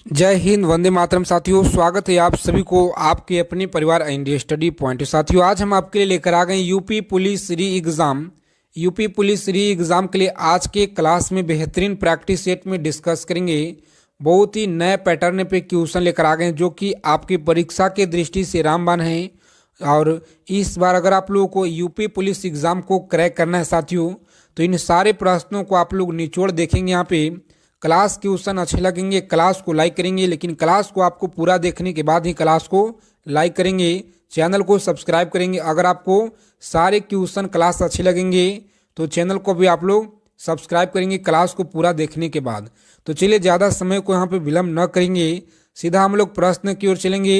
जय हिंद, वंदे मातरम। साथियों, स्वागत है आप सभी को आपके अपने परिवार इंडिया स्टडी पॉइंट। साथियों, आज हम आपके लिए लेकर आ गए यूपी पुलिस री एग्ज़ाम। यूपी पुलिस री एग्ज़ाम के लिए आज के क्लास में बेहतरीन प्रैक्टिस सेट में डिस्कस करेंगे। बहुत ही नए पैटर्न पे क्वेश्चन लेकर आ गए जो कि आपकी परीक्षा के दृष्टि से रामबाण है। और इस बार अगर आप लोगों को यूपी पुलिस एग्ज़ाम को क्रैक करना है साथियों, तो इन सारे प्रश्नों को आप लोग निचोड़ देखेंगे। यहाँ पे क्लास क्वेश्चन अच्छे लगेंगे, क्लास को लाइक करेंगे, लेकिन क्लास को आपको पूरा देखने के बाद ही क्लास को लाइक करेंगे, चैनल को सब्सक्राइब करेंगे। अगर आपको सारे क्वेश्चन क्लास अच्छे लगेंगे तो चैनल को भी आप लोग सब्सक्राइब करेंगे क्लास को पूरा देखने के बाद। तो चलिए, ज़्यादा समय को यहाँ पे विलम्ब न करेंगे, सीधा हम लोग प्रश्न की ओर चलेंगे।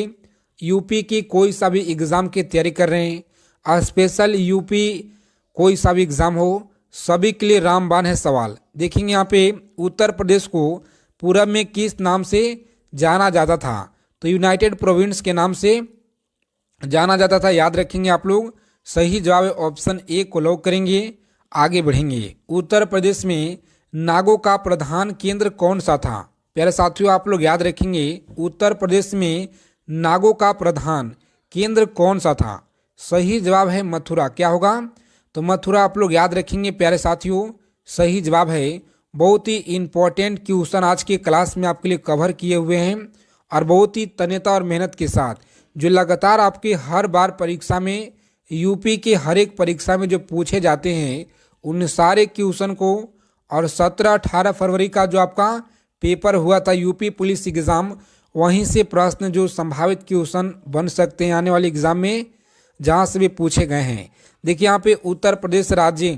यूपी की कोई सा भी एग्ज़ाम की तैयारी कर रहे हैं, स्पेशल यूपी कोई सा भी एग्ज़ाम हो, सभी के लिए रामबाण है सवाल। देखेंगे यहाँ पे उत्तर प्रदेश को पूरब में किस नाम से जाना जाता था, तो यूनाइटेड प्रोविंस के नाम से जाना जाता था, याद रखेंगे आप लोग। सही जवाब है ऑप्शन ए को लॉक करेंगे, आगे बढ़ेंगे। उत्तर प्रदेश में नागों का प्रधान केंद्र कौन सा था? प्यारे साथियों, आप लोग याद रखेंगे उत्तर प्रदेश में नागों का प्रधान केंद्र कौन सा था? सही जवाब है मथुरा। क्या होगा? तो मथुरा आप लोग याद रखेंगे प्यारे साथियों, सही जवाब है। बहुत ही इंपॉर्टेंट क्वेश्चन आज के क्लास में आपके लिए कवर किए हुए हैं और बहुत ही तन्यता और मेहनत के साथ, जो लगातार आपके हर बार परीक्षा में, यूपी के हर एक परीक्षा में जो पूछे जाते हैं उन सारे क्वेश्चन को। और 17-18 फरवरी का जो आपका पेपर हुआ था यूपी पुलिस एग्ज़ाम, वहीं से प्रश्न जो संभावित क्वेश्चन बन सकते हैं आने वाले एग्जाम में, जहां से भी पूछे गए हैं। देखिए यहाँ पे उत्तर प्रदेश राज्य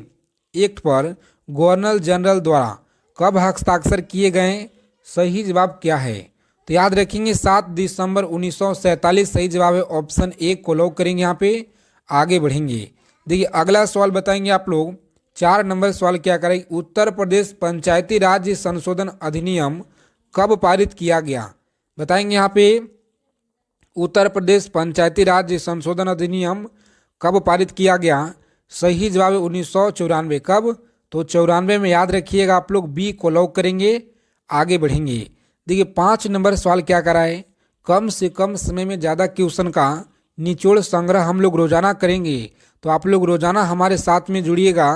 एक्ट पर गवर्नर जनरल द्वारा कब हस्ताक्षर किए गए? सही जवाब क्या है? तो याद रखेंगे 7 दिसंबर 1947 सही जवाब है, ऑप्शन ए को लॉक करेंगे। यहाँ पे आगे बढ़ेंगे। देखिए अगला सवाल बताएंगे आप लोग, 4 नंबर सवाल क्या करें, उत्तर प्रदेश पंचायती राज संशोधन अधिनियम कब पारित किया गया? बताएंगे यहाँ पे उत्तर प्रदेश पंचायती राज संशोधन अधिनियम कब पारित किया गया? सही जवाब है 1994। कब? तो 94 में, याद रखिएगा आप लोग, बी को लॉक करेंगे, आगे बढ़ेंगे। देखिए 5 नंबर सवाल क्या कराए, कम से कम समय में ज़्यादा क्वेश्चन का निचोड़ संग्रह हम लोग रोजाना करेंगे। तो आप लोग रोजाना हमारे साथ में जुड़िएगा,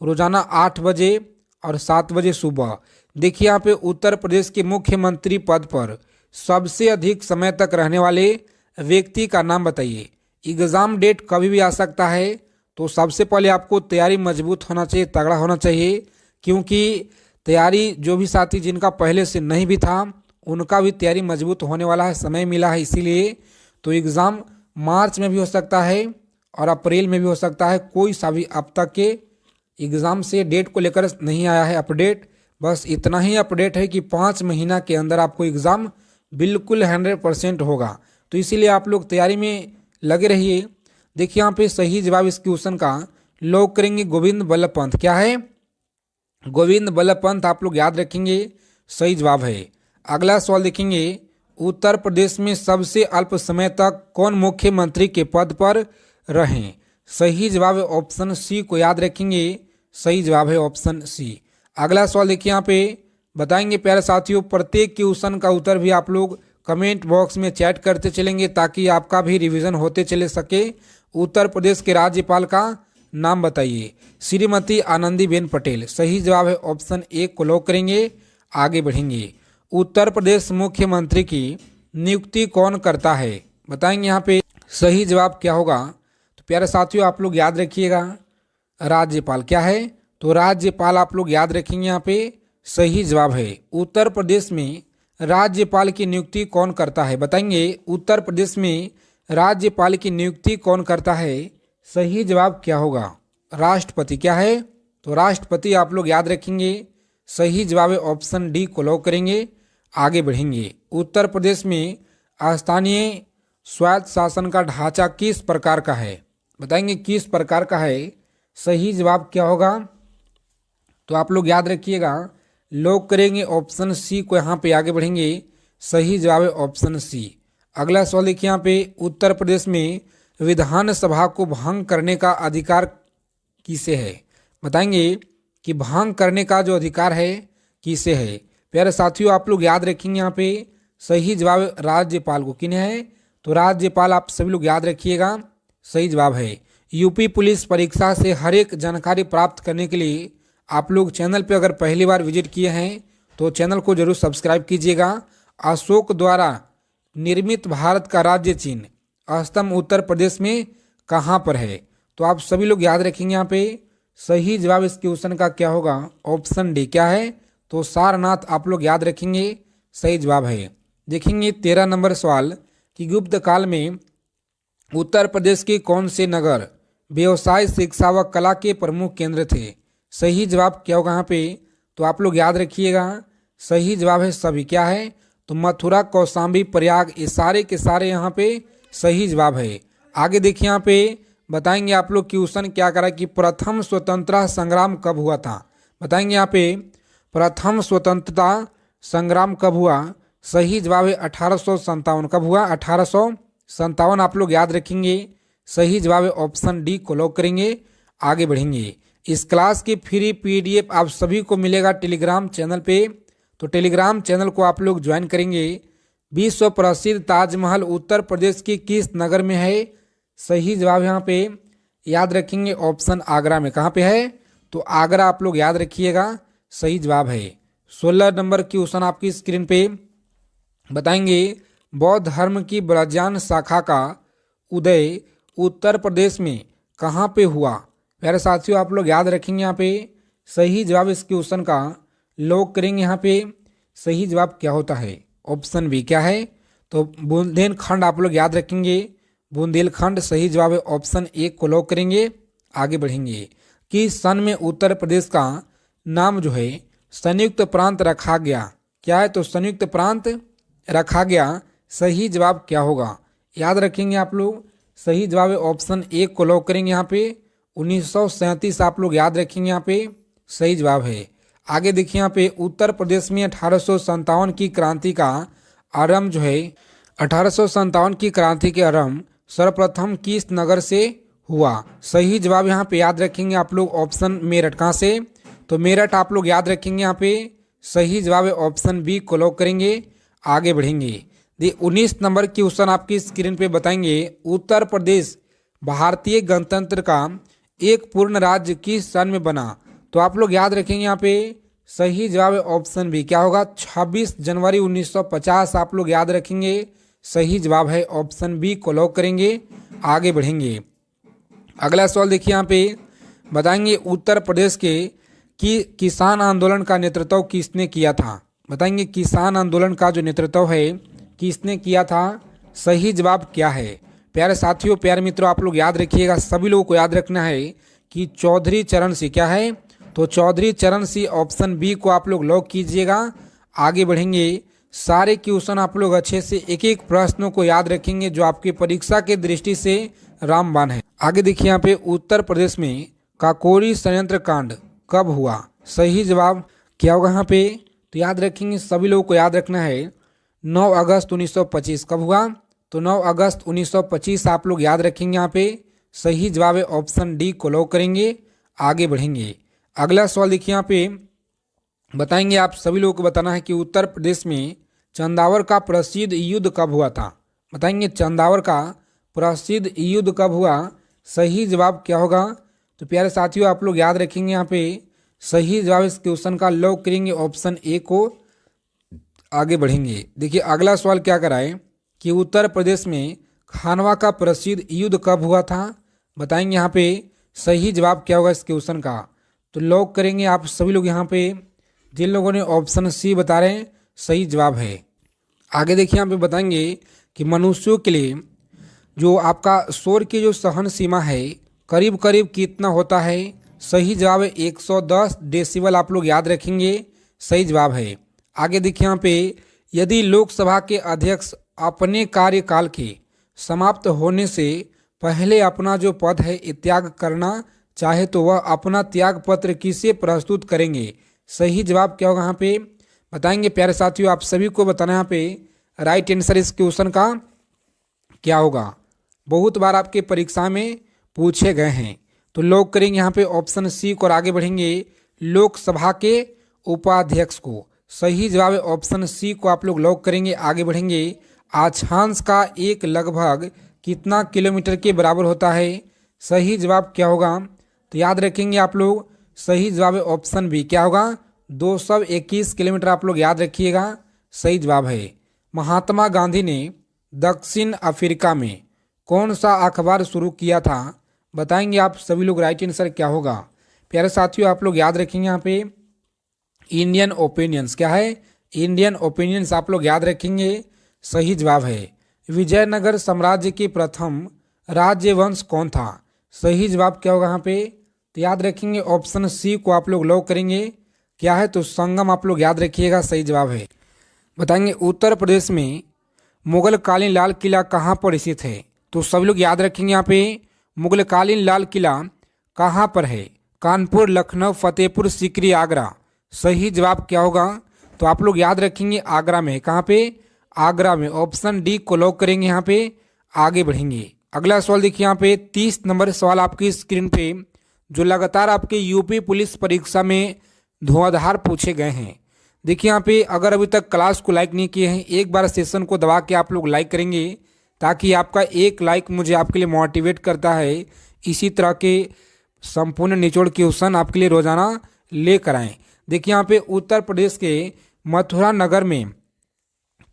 रोजाना 8 बजे और 7 बजे सुबह। देखिए यहाँ पे उत्तर प्रदेश के मुख्यमंत्री पद पर सबसे अधिक समय तक रहने वाले व्यक्ति का नाम बताइए। एग्ज़ाम डेट कभी भी आ सकता है, तो सबसे पहले आपको तैयारी मजबूत होना चाहिए, तगड़ा होना चाहिए, क्योंकि तैयारी जो भी साथी जिनका पहले से नहीं भी था उनका भी तैयारी मजबूत होने वाला है, समय मिला है इसीलिए। तो एग्ज़ाम मार्च में भी हो सकता है और अप्रैल में भी हो सकता है, कोई सा भी अब तक के एग्ज़ाम से डेट को लेकर नहीं आया है अपडेट। बस इतना ही अपडेट है कि 5 महीना के अंदर आपको एग्ज़ाम बिल्कुल 100% होगा। तो इसीलिए आप लोग तैयारी में लगे रहिए। देखिए यहाँ पे सही जवाब इस क्वेश्चन का लॉक करेंगे गोविंद बल्लभ पंत। क्या है? गोविंद बल्लभ पंत आप लोग याद रखेंगे, सही जवाब है। अगला सवाल देखेंगे, उत्तर प्रदेश में सबसे अल्प समय तक कौन मुख्यमंत्री के पद पर रहे? सही जवाब है ऑप्शन सी को याद रखेंगे, सही जवाब है ऑप्शन सी। अगला सवाल देखिए यहाँ पे बताएंगे प्यारे साथियों, प्रत्येक क्वेश्चन का उत्तर भी आप लोग कमेंट बॉक्स में चैट करते चलेंगे ताकि आपका भी रिवीजन होते चले सके। उत्तर प्रदेश के राज्यपाल का नाम बताइए। श्रीमती आनंदीबेन पटेल। सही जवाब है ऑप्शन ए को लॉक करेंगे, आगे बढ़ेंगे। उत्तर प्रदेश मुख्यमंत्री की नियुक्ति कौन करता है? बताएंगे यहाँ पे सही जवाब क्या होगा? तो प्यारे साथियों आप लोग याद रखिएगा, राज्यपाल। क्या है? तो राज्यपाल आप लोग याद रखेंगे, यहाँ पे सही जवाब है। उत्तर प्रदेश में राज्यपाल की नियुक्ति कौन करता है? बताएंगे उत्तर प्रदेश में राज्यपाल की नियुक्ति कौन करता है? सही जवाब क्या होगा? राष्ट्रपति। क्या है? तो राष्ट्रपति आप लोग याद रखेंगे, सही जवाब है ऑप्शन डी को लॉक करेंगे, आगे बढ़ेंगे। उत्तर प्रदेश में स्थानीय स्वायत्त शासन का ढांचा किस प्रकार का है? बताएंगे किस प्रकार का है? सही जवाब क्या होगा? तो आप लोग याद रखिएगा, लॉक करेंगे ऑप्शन सी को, यहाँ पे आगे बढ़ेंगे, सही जवाब है ऑप्शन सी। अगला सवाल देखिए यहाँ पे, उत्तर प्रदेश में विधानसभा को भंग करने का अधिकार किसे है? बताएंगे कि भंग करने का जो अधिकार है किसे है? प्यारे साथियों आप लोग याद रखेंगे, यहाँ पे सही जवाब राज्यपाल को। किन्हें है? तो राज्यपाल आप सभी लोग याद रखिएगा, सही जवाब है। यूपी पुलिस परीक्षा से हर एक जानकारी प्राप्त करने के लिए आप लोग चैनल पर अगर पहली बार विजिट किए हैं तो चैनल को जरूर सब्सक्राइब कीजिएगा। अशोक द्वारा निर्मित भारत का राज्य चिन्ह स्तंभ उत्तर प्रदेश में कहाँ पर है? तो आप सभी लोग याद रखेंगे यहाँ पे सही जवाब इस क्वेश्चन का क्या होगा? Option D. क्या है? तो सारनाथ आप लोग याद रखेंगे, सही जवाब है। देखेंगे 13 नंबर सवाल कि गुप्त काल में उत्तर प्रदेश के कौन से नगर व्यवसाय, शिक्षा व कला के प्रमुख केंद्र थे? सही जवाब क्या होगा यहाँ पे? तो आप लोग याद रखिएगा, सही जवाब है सभी। क्या है? तो मथुरा, कौशाम्बी, प्रयाग, ये सारे के सारे यहाँ पे सही जवाब है। आगे देखिए यहाँ पे बताएंगे आप लोग क्वेश्चन क्या करा कि प्रथम स्वतंत्रता संग्राम कब हुआ था? बताएंगे यहाँ पे प्रथम स्वतंत्रता संग्राम कब हुआ? सही जवाब है 1857। कब हुआ? 1857 आप लोग याद रखेंगे, सही जवाब है ऑप्शन डी को लॉक करेंगे। आगे बढ़ेंगे। इस क्लास की फ्री पीडीएफ आप सभी को मिलेगा टेलीग्राम चैनल पे, तो टेलीग्राम चैनल को आप लोग ज्वाइन करेंगे। विश्व प्रसिद्ध ताजमहल उत्तर प्रदेश के किस नगर में है? सही जवाब यहाँ पे याद रखेंगे ऑप्शन आगरा में। कहाँ पे है? तो आगरा आप लोग याद रखिएगा, सही जवाब है। 16 नंबर क्वेश्चन आपकी स्क्रीन पे बताएंगे बौद्ध धर्म की ब्रजयान शाखा का उदय उत्तर प्रदेश में कहाँ पे हुआ? प्यारे साथियों आप लोग याद रखेंगे यहाँ पे सही जवाब इस क्वेश्चन का लॉक करेंगे। यहाँ पे सही जवाब क्या होता है? Option B. क्या है? तो बुंदेलखंड आप लोग याद रखेंगे, बुंदेलखंड सही जवाब है। ऑप्शन ए को लॉक करेंगे। आगे बढ़ेंगे कि सन में उत्तर प्रदेश का नाम जो है संयुक्त प्रांत रखा गया? क्या है? तो संयुक्त प्रांत रखा गया। सही जवाब क्या होगा? याद रखेंगे आप लोग, सही जवाब है ऑप्शन ए को लॉक करेंगे। यहाँ पे 1937 आप लोग याद रखेंगे, यहाँ पे सही जवाब है। आगे देखिए यहाँ पे उत्तर प्रदेश में 1857 की क्रांति का आरंभ जो है 1857 की क्रांति के आरंभ सर्वप्रथम किस नगर से हुआ? सही जवाब यहाँ पे याद रखेंगे आप लोग ऑप्शन मेरठ। कहाँ से? तो मेरठ आप लोग याद रखेंगे, यहाँ पे सही जवाब है ऑप्शन बी को लॉक करेंगे। आगे बढ़ेंगे। 19 नंबर क्वेश्चन आपकी स्क्रीन पे बताएंगे उत्तर प्रदेश भारतीय गणतंत्र का एक पूर्ण राज्य किस सन में बना? तो आप लोग याद रखेंगे यहाँ पे सही जवाब है ऑप्शन बी। क्या होगा? 26 जनवरी 1950 आप लोग याद रखेंगे, सही जवाब है ऑप्शन बी को लॉक करेंगे। आगे बढ़ेंगे। अगला सवाल देखिए यहाँ पे बताएंगे उत्तर प्रदेश के कि किसान आंदोलन का नेतृत्व किसने किया था? बताएंगे किसान आंदोलन का जो नेतृत्व है किसने किया था? सही जवाब क्या है? प्यारे साथियों, प्यारे मित्रों आप लोग याद रखिएगा, सभी लोगों को याद रखना है कि चौधरी चरण सिंह। क्या है? तो चौधरी चरण सिंह ऑप्शन बी को आप लोग लॉक कीजिएगा। आगे बढ़ेंगे। सारे क्वेश्चन आप लोग अच्छे से एक एक प्रश्नों को याद रखेंगे जो आपकी परीक्षा के दृष्टि से रामबाण है। आगे देखिए यहाँ पे उत्तर प्रदेश में काकोरी संयंत्र कांड कब हुआ? सही जवाब क्या होगा यहाँ पे? तो याद रखेंगे, सभी लोगों को याद रखना है 9 अगस्त 1925। कब हुआ? तो 9 अगस्त 1925 आप लोग याद रखेंगे। यहाँ पे सही जवाब है ऑप्शन डी को लॉक करेंगे। आगे बढ़ेंगे। अगला सवाल देखिए यहाँ पे बताएंगे आप सभी लोगों को बताना है कि उत्तर प्रदेश में चंदावर का प्रसिद्ध युद्ध कब हुआ था? बताएंगे चंदावर का प्रसिद्ध युद्ध कब हुआ? सही जवाब क्या होगा? तो प्यारे साथियों आप लोग याद रखेंगे, यहाँ पे सही जवाब इस क्वेश्चन का लॉक करेंगे ऑप्शन ए को। आगे बढ़ेंगे। देखिए अगला सवाल क्या कराए कि उत्तर प्रदेश में खानवा का प्रसिद्ध युद्ध कब हुआ था? बताएंगे यहाँ पे सही जवाब क्या होगा इस क्वेश्चन का? तो लॉक करेंगे आप सभी लोग। यहाँ पे जिन लोगों ने ऑप्शन सी बता रहे हैं सही जवाब है। आगे देखिए यहाँ पे बताएंगे कि मनुष्यों के लिए जो आपका शोर की जो सहन सीमा है करीब करीब कितना होता है? सही जवाब है 110 डेसिबल आप लोग याद रखेंगे, सही जवाब है। आगे देखिए यहाँ पे यदि लोकसभा के अध्यक्ष अपने कार्यकाल के समाप्त होने से पहले अपना जो पद है त्याग करना चाहे तो वह अपना त्याग पत्र किसे प्रस्तुत करेंगे? सही जवाब क्या होगा यहाँ पे? बताएंगे प्यारे साथियों, आप सभी को बताना यहाँ पे राइट आंसर इस क्वेश्चन का क्या होगा। बहुत बार आपके परीक्षा में पूछे गए हैं, तो लॉक करेंगे यहाँ पे ऑप्शन सी को और आगे बढ़ेंगे लोकसभा के उपाध्यक्ष को। सही जवाब है ऑप्शन सी को आप लोग लॉक करेंगे। आगे बढ़ेंगे। अक्षांश का एक लगभग कितना किलोमीटर के बराबर होता है? सही जवाब क्या होगा? तो याद रखेंगे आप लोग, सही जवाब है ऑप्शन बी। क्या होगा? 221 किलोमीटर आप लोग याद रखिएगा, सही जवाब है। महात्मा गांधी ने दक्षिण अफ्रीका में कौन सा अखबार शुरू किया था? बताएंगे आप सभी लोग। राइट आंसर क्या होगा? प्यारे साथियों आप लोग याद रखेंगे यहाँ पे इंडियन ओपिनियंस। क्या है? इंडियन ओपिनियंस आप लोग याद रखेंगे, सही जवाब है। विजयनगर साम्राज्य के प्रथम राज्यवंश कौन था? सही जवाब क्या होगा यहाँ पे? तो याद रखेंगे ऑप्शन सी को आप लोग लॉक करेंगे। क्या है? तो संगम आप लोग याद रखिएगा, सही जवाब है। बताएंगे उत्तर प्रदेश में मुगल कालीन लाल किला कहाँ पर स्थित है? तो सभी लोग याद रखेंगे यहाँ पे मुगल कालीन लाल किला कहाँ पर है? कानपुर, लखनऊ, फतेहपुर सीकरी, आगरा। सही जवाब क्या होगा? तो आप लोग याद रखेंगे आगरा में। कहाँ पे? आगरा में। ऑप्शन डी को लॉक करेंगे यहाँ पे। आगे बढ़ेंगे। अगला सवाल देखिए यहाँ पे 30 नंबर सवाल आपकी स्क्रीन पे, जो लगातार आपके यूपी पुलिस परीक्षा में धुआंधार पूछे गए हैं। देखिए यहाँ पे अगर अभी तक क्लास को लाइक नहीं किए हैं, एक बार सेशन को दबा के आप लोग लाइक करेंगे, ताकि आपका एक लाइक मुझे आपके लिए मोटिवेट करता है इसी तरह के संपूर्ण निचोड़ क्वेश्चन आपके लिए रोजाना लेकर आएँ। देखिए यहाँ पे उत्तर प्रदेश के मथुरा नगर में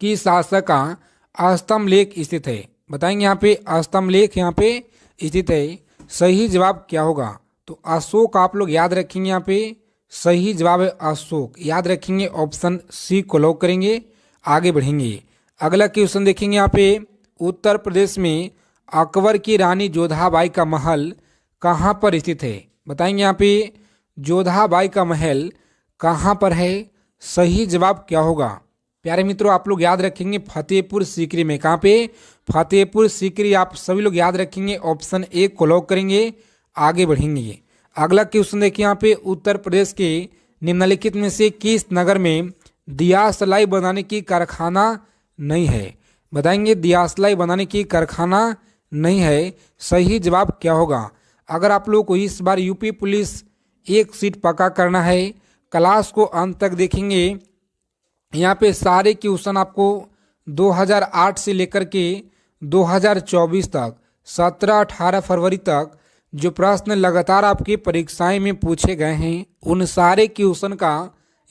किस शासक का स्तंभ लेख स्थित है? बताएंगे यहाँ पे स्तंभ लेख यहाँ पे स्थित है। सही जवाब क्या होगा? तो अशोक आप लोग याद रखेंगे यहाँ पे, सही जवाब है अशोक। याद रखेंगे ऑप्शन सी को लॉक करेंगे। आगे बढ़ेंगे। अगला क्वेश्चन देखेंगे यहाँ पे उत्तर प्रदेश में अकबर की रानी जोधाबाई का महल कहाँ पर स्थित है? बताएंगे यहाँ पे जोधाबाई का महल कहाँ पर है? सही जवाब क्या होगा? प्यारे मित्रों आप लोग याद रखेंगे फतेहपुर सीकरी में। कहाँ पे? फतेहपुर सीकरी आप सभी लोग याद रखेंगे, ऑप्शन ए को लॉक करेंगे। आगे बढ़ेंगे। अगला क्वेश्चन देखिए यहाँ पे उत्तर प्रदेश के निम्नलिखित में से किस नगर में दियासलाई बनाने की कारखाना नहीं है? बताएंगे दियासलाई बनाने की कारखाना नहीं है। सही जवाब क्या होगा? अगर आप लोग को इस बार यूपी पुलिस एक सीट पक्का करना है, क्लास को अंत तक देखेंगे। यहाँ पे सारे क्वेश्चन आपको 2008 से लेकर के 2024 तक 17-18 फरवरी तक जो प्रश्न लगातार आपकी परीक्षाएं में पूछे गए हैं, उन सारे क्वेश्चन का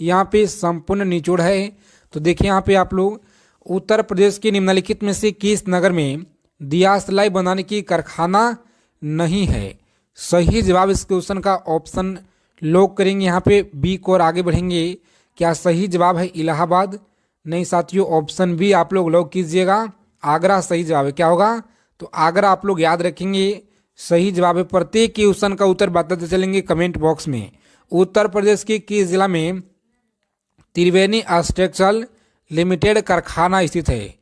यहाँ पे संपूर्ण निचोड़ है। तो देखिए यहाँ पे आप लोग उत्तर प्रदेश के निम्नलिखित में से किस नगर में दियासलाई बनाने की कारखाना नहीं है? सही जवाब इस क्वेश्चन का ऑप्शन लॉक करेंगे यहाँ पे बी को और आगे बढ़ेंगे। क्या सही जवाब है इलाहाबाद? नहीं साथियों, ऑप्शन बी आप लोग लॉक कीजिएगा, आगरा सही जवाब है। क्या होगा? तो आगरा आप लोग याद रखेंगे, सही जवाब है। प्रत्येक क्वेश्चन का उत्तर बताते चलेंगे कमेंट बॉक्स में। उत्तर प्रदेश के किस जिला में त्रिवेणी स्ट्रक्चरल लिमिटेड कारखाना स्थित है?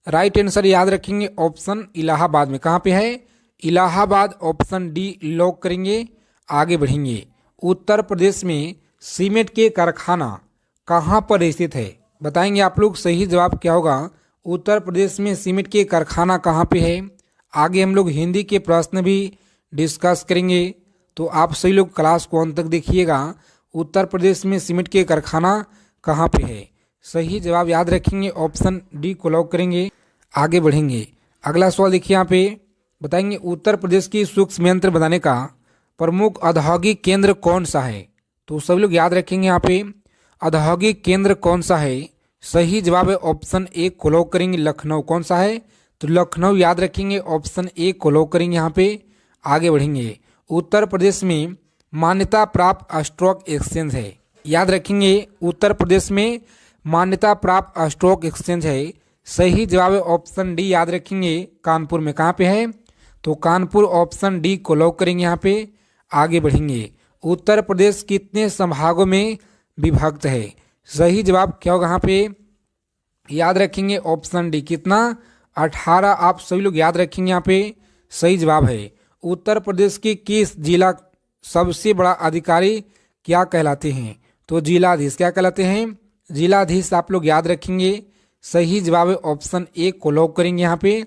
राइट आंसर याद रखेंगे ऑप्शन इलाहाबाद में। कहाँ पे है? इलाहाबाद। ऑप्शन डी लॉक करेंगे। आगे बढ़ेंगे। उत्तर प्रदेश में सीमेंट के कारखाना कहाँ पर स्थित है? बताएंगे आप लोग, सही जवाब क्या होगा? उत्तर प्रदेश में सीमेंट के कारखाना कहाँ पे है? आगे हम लोग हिंदी के प्रश्न भी डिस्कस करेंगे, तो आप सही लोग क्लास को अंत तक देखिएगा। उत्तर प्रदेश में सीमेंट के कारखाना कहाँ पे है? सही जवाब याद रखेंगे, ऑप्शन डी को लॉक करेंगे। आगे बढ़ेंगे। अगला सवाल देखिए यहाँ पे, बताएंगे उत्तर प्रदेश की सूक्ष्म यंत्र बनाने का प्रमुख औद्योगिक केंद्र कौन सा है? तो सभी लोग याद रखेंगे यहाँ पे औद्योगिक केंद्र कौन सा है? सही जवाब है ऑप्शन ए को लॉक करेंगे, लखनऊ। कौन सा है? तो लखनऊ याद रखेंगे, ऑप्शन ए को लॉक करेंगे यहाँ पे। आगे बढ़ेंगे। उत्तर प्रदेश में मान्यता प्राप्त स्टॉक एक्सचेंज है? याद रखेंगे उत्तर प्रदेश में मान्यता प्राप्त स्टॉक एक्सचेंज है। सही जवाब है ऑप्शन डी याद रखेंगे, कानपुर में। कहाँ पे है? तो कानपुर। ऑप्शन डी को लॉक करेंगे यहाँ पे। आगे बढ़ेंगे। उत्तर प्रदेश कितने संभागों में विभक्त है? सही जवाब क्या होगा यहाँ पे? याद रखेंगे ऑप्शन डी, कितना? 18 आप सभी लोग याद रखेंगे यहाँ पे, सही जवाब है। उत्तर प्रदेश की किस जिला सबसे बड़ा अधिकारी क्या कहलाते हैं? तो जिलाधीश। क्या कहलाते हैं? जिलाधीश आप लोग याद रखेंगे, सही जवाब है ऑप्शन ए को लॉक करेंगे यहाँ पे।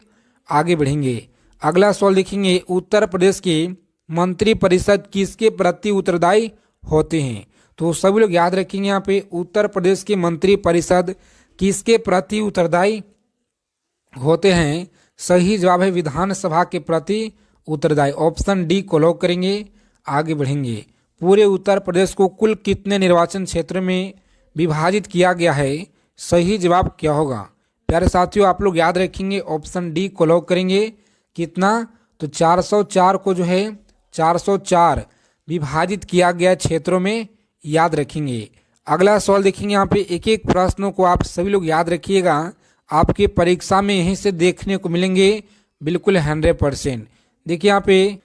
आगे बढ़ेंगे। अगला सवाल देखेंगे, उत्तर प्रदेश के मंत्री परिषद किसके प्रति उत्तरदायी होते हैं? तो सभी लोग याद रखेंगे यहाँ पे उत्तर प्रदेश की मंत्री परिषद किसके प्रति उत्तरदायी होते हैं? सही जवाब है विधानसभा के प्रति उत्तरदायी। ऑप्शन डी को लॉक करेंगे, आगे बढ़ेंगे। पूरे उत्तर प्रदेश को कुल कितने निर्वाचन क्षेत्र में विभाजित किया गया है? सही जवाब क्या होगा? प्यारे साथियों आप लोग याद रखेंगे ऑप्शन डी को लॉक करेंगे। कितना? तो 404 को जो है 404 विभाजित किया गया क्षेत्रों में, याद रखेंगे। अगला सवाल देखेंगे यहाँ पे, एक एक प्रश्नों को आप सभी लोग याद रखिएगा, आपके परीक्षा में यहीं से देखने को मिलेंगे बिल्कुल 100%। देखिए यहाँ पे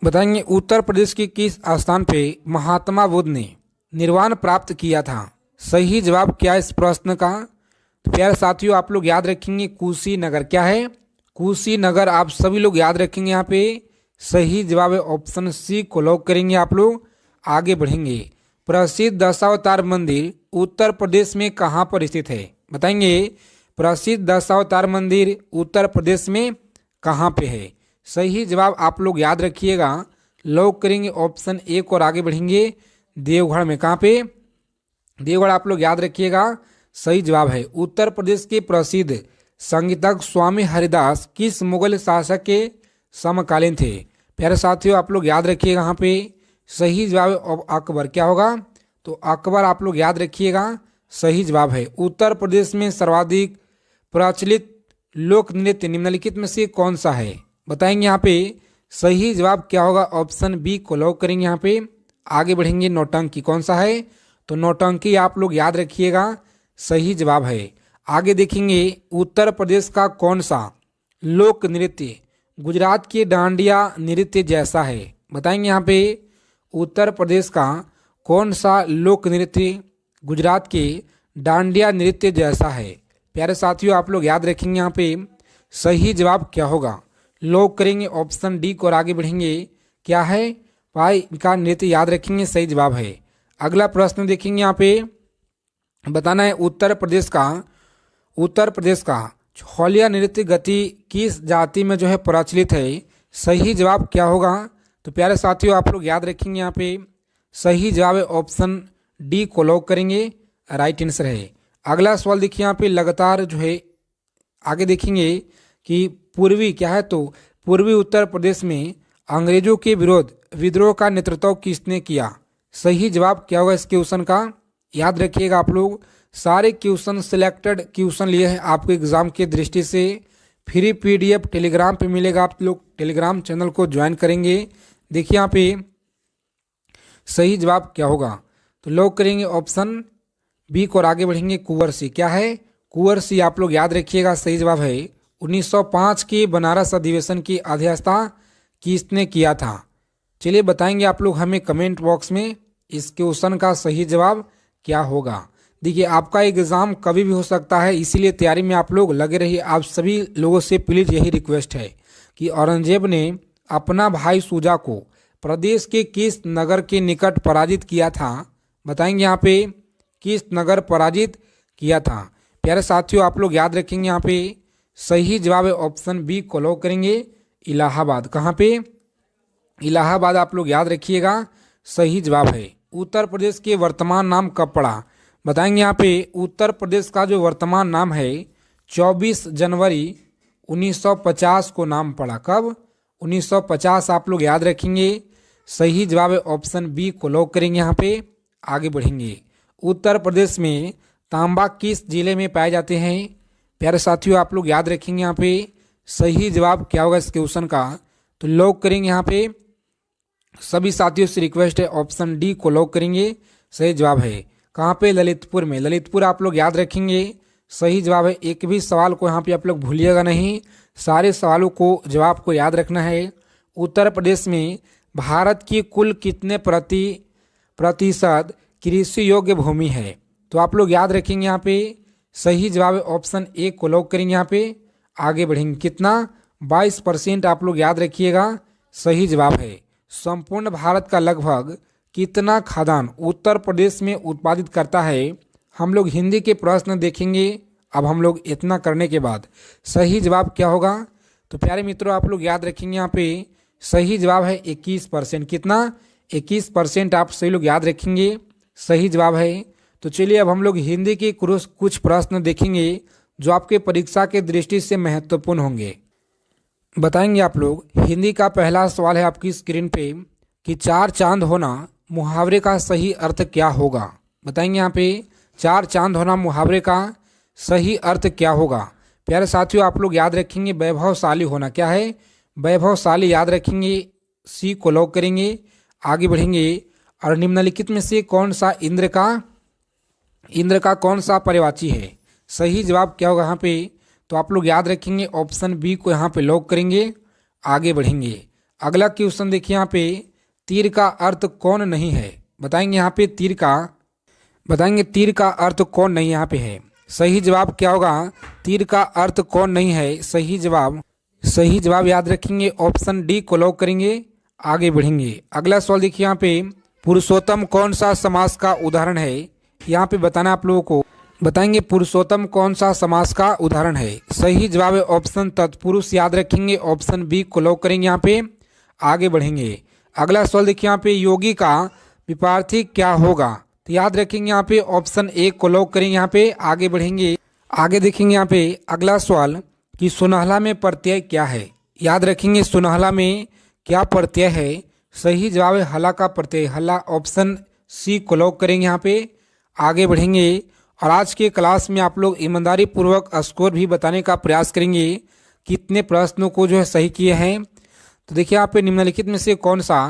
बताएंगे उत्तर प्रदेश के किस स्थान पे महात्मा बुद्ध ने निर्वाण प्राप्त किया था? सही जवाब क्या है इस प्रश्न का? तो प्यारे साथियों आप लोग याद रखेंगे कुशीनगर। क्या है? कुशीनगर आप सभी लोग याद रखेंगे यहाँ पे। सही जवाब है ऑप्शन सी को लॉक करेंगे आप लोग, आगे बढ़ेंगे। प्रसिद्ध दशावतार मंदिर उत्तर प्रदेश में कहाँ पर स्थित है? बताएंगे प्रसिद्ध दशावतार मंदिर उत्तर प्रदेश में कहाँ पे है? सही जवाब आप लोग याद रखिएगा, लॉक करेंगे ऑप्शन ए और आगे बढ़ेंगे। देवगढ़ में। कहाँ पे? देवगढ़ आप लोग याद रखिएगा, सही जवाब है। उत्तर प्रदेश के प्रसिद्ध संगीतज्ञ स्वामी हरिदास किस मुगल शासक के समकालीन थे? प्यारे साथियों आप लोग याद रखिएगा यहाँ पे सही जवाब है अकबर। क्या होगा? तो अकबर आप लोग याद रखिएगा, सही जवाब है। उत्तर प्रदेश में सर्वाधिक प्रचलित लोक नृत्य निम्नलिखित में से कौन सा है? बताएंगे यहाँ पे सही जवाब क्या होगा? ऑप्शन बी को लॉक करेंगे यहाँ पे, आगे बढ़ेंगे। नौटंकी कौन सा है? तो नौटंकी आप लोग याद रखिएगा, सही जवाब है। आगे देखेंगे उत्तर प्रदेश का कौन सा लोक नृत्य गुजरात के डांडिया नृत्य जैसा है? बताएंगे यहाँ पे उत्तर प्रदेश का कौन सा लोक नृत्य गुजरात के डांडिया नृत्य जैसा है? प्यारे साथियों आप लोग याद रखेंगे यहाँ पे सही जवाब क्या होगा? लॉक करेंगे ऑप्शन डी को और आगे बढ़ेंगे। क्या है? पाई का नृत्य याद रखेंगे, सही जवाब है। अगला प्रश्न देखेंगे यहाँ पे, बताना है उत्तर प्रदेश का छोलिया नृत्य गति किस जाति में जो है प्रचलित है? सही जवाब क्या होगा? तो प्यारे साथियों आप लोग याद रखेंगे यहाँ पे सही जवाब है ऑप्शन डी को लॉक करेंगे, राइट आंसर है। अगला सवाल देखिए यहाँ पे लगातार जो है आगे देखेंगे कि पूर्वी क्या है, तो पूर्वी उत्तर प्रदेश में अंग्रेजों के विरोध विद्रोह का नेतृत्व किसने किया? सही जवाब क्या होगा इस क्वेश्चन का? याद रखिएगा आप लोग सारे क्वेश्चन सिलेक्टेड क्वेश्चन लिए हैं आपको एग्जाम के दृष्टि से। फ्री पीडीएफ टेलीग्राम पे मिलेगा, आप लोग टेलीग्राम चैनल को ज्वाइन करेंगे। देखिए यहाँ पे सही जवाब क्या होगा? तो लॉक करेंगे ऑप्शन बी को और आगे बढ़ेंगे। कुंवर सिंह। क्या है? कुंवर सिंह आप लोग याद रखिएगा, सही जवाब है। 1905 के बनारस अधिवेशन की अध्यक्षता किसने किया था? चलिए बताएंगे आप लोग हमें कमेंट बॉक्स में इस क्वेश्चन का सही जवाब क्या होगा। देखिए आपका एग्जाम कभी भी हो सकता है, इसीलिए तैयारी में आप लोग लगे रहिए। आप सभी लोगों से प्लीज यही रिक्वेस्ट है कि औरंगजेब ने अपना भाई शुजा को प्रदेश के किस नगर के निकट पराजित किया था? बताएंगे यहाँ पे किस नगर पराजित किया था? प्यारे साथियों आप लोग याद रखेंगे यहाँ पे सही जवाब है ऑप्शन बी को लॉक करेंगे, इलाहाबाद। कहाँ पे? इलाहाबाद आप लोग याद रखिएगा, सही जवाब है। उत्तर प्रदेश के वर्तमान नाम कब पड़ा? बताएंगे यहाँ पे उत्तर प्रदेश का जो वर्तमान नाम है 24 जनवरी 1950 को नाम पड़ा। कब? 1950 आप लोग याद रखेंगे, सही जवाब है ऑप्शन बी को लॉक करेंगे यहाँ पे, आगे बढ़ेंगे। उत्तर प्रदेश में तांबा किस जिले में पाए जाते हैं? प्यारे साथियों आप लोग याद रखेंगे यहाँ पे सही जवाब क्या होगा इस क्वेश्चन का? तो लॉक करेंगे यहाँ पे सभी साथियों से रिक्वेस्ट है ऑप्शन डी को लॉक करेंगे, सही जवाब है। कहाँ पे? ललितपुर में। ललितपुर आप लोग याद रखेंगे, सही जवाब है। एक भी सवाल को यहाँ पे आप लोग भूलिएगा नहीं, सारे सवालों को जवाब को याद रखना है। उत्तर प्रदेश में भारत की कुल कितने प्रतिशत कृषि योग्य भूमि है? तो आप लोग याद रखेंगे यहाँ पे सही जवाब है ऑप्शन ए को लॉक करेंगे यहाँ पे, आगे बढ़ेंगे। कितना? 22% आप लोग याद रखिएगा, सही जवाब है। संपूर्ण भारत का लगभग कितना खाद्यान्न उत्तर प्रदेश में उत्पादित करता है? हम लोग हिंदी के प्रश्न देखेंगे अब हम लोग इतना करने के बाद सही जवाब क्या होगा? तो प्यारे मित्रों आप लोग याद रखेंगे यहाँ पे सही जवाब है 21%। कितना? 21% आप सही लोग याद रखेंगे, सही जवाब है। तो चलिए अब हम लोग हिंदी के कुछ प्रश्न देखेंगे जो आपके परीक्षा के दृष्टि से महत्वपूर्ण होंगे। बताएंगे आप लोग। हिंदी का पहला सवाल है आपकी स्क्रीन पे कि चार चांद होना मुहावरे का सही अर्थ क्या होगा। बताएंगे यहाँ पे चार चांद होना मुहावरे का सही अर्थ क्या होगा। प्यारे साथियों आप लोग याद रखेंगे वैभवशाली होना क्या है, वैभवशाली याद रखेंगे, सी को लॉक करेंगे, आगे बढ़ेंगे। और निम्नलिखित में से कौन सा इंद्र का कौन सा पर्यायवाची है। सही जवाब क्या होगा यहाँ पे, तो आप लोग याद रखेंगे ऑप्शन बी को यहाँ पे लॉक करेंगे, आगे बढ़ेंगे। अगला क्वेश्चन देखिए यहाँ पे तीर का अर्थ कौन नहीं है। बताएंगे यहाँ पे तीर का अर्थ कौन नहीं यहाँ पे है। सही जवाब क्या होगा, तीर का अर्थ कौन नहीं है। सही जवाब याद रखेंगे ऑप्शन डी को लॉक करेंगे, आगे बढ़ेंगे। अगला सवाल देखिए यहाँ पे पुरुषोत्तम कौन सा समास का उदाहरण है। यहाँ पे बताना आप लोगों को। बताएंगे पुरुषोत्तम कौन सा समास का उदाहरण है। सही जवाब है ऑप्शन तत्पुरुष, याद रखेंगे ऑप्शन बी को लॉक करेंगे, यहाँ पे आगे बढ़ेंगे। अगला सवाल देखिए यहाँ पे योगी का विपरीत क्या होगा। तो याद रखेंगे यहाँ पे ऑप्शन ए को लॉक करेंगे, यहाँ पे आगे बढ़ेंगे। आगे देखेंगे यहाँ पे अगला सवाल कि सुनहला में प्रत्यय क्या है। याद रखेंगे सुनहला में क्या प्रत्यय है। सही जवाब है हला का प्रत्यय, हला, ऑप्शन सी को लॉक करेंगे, यहाँ पे आगे बढ़ेंगे। और आज के क्लास में आप लोग ईमानदारी पूर्वक स्कोर भी बताने का प्रयास करेंगे कितने प्रश्नों को जो है सही किए हैं। तो देखिए यहाँ पे निम्नलिखित में से कौन सा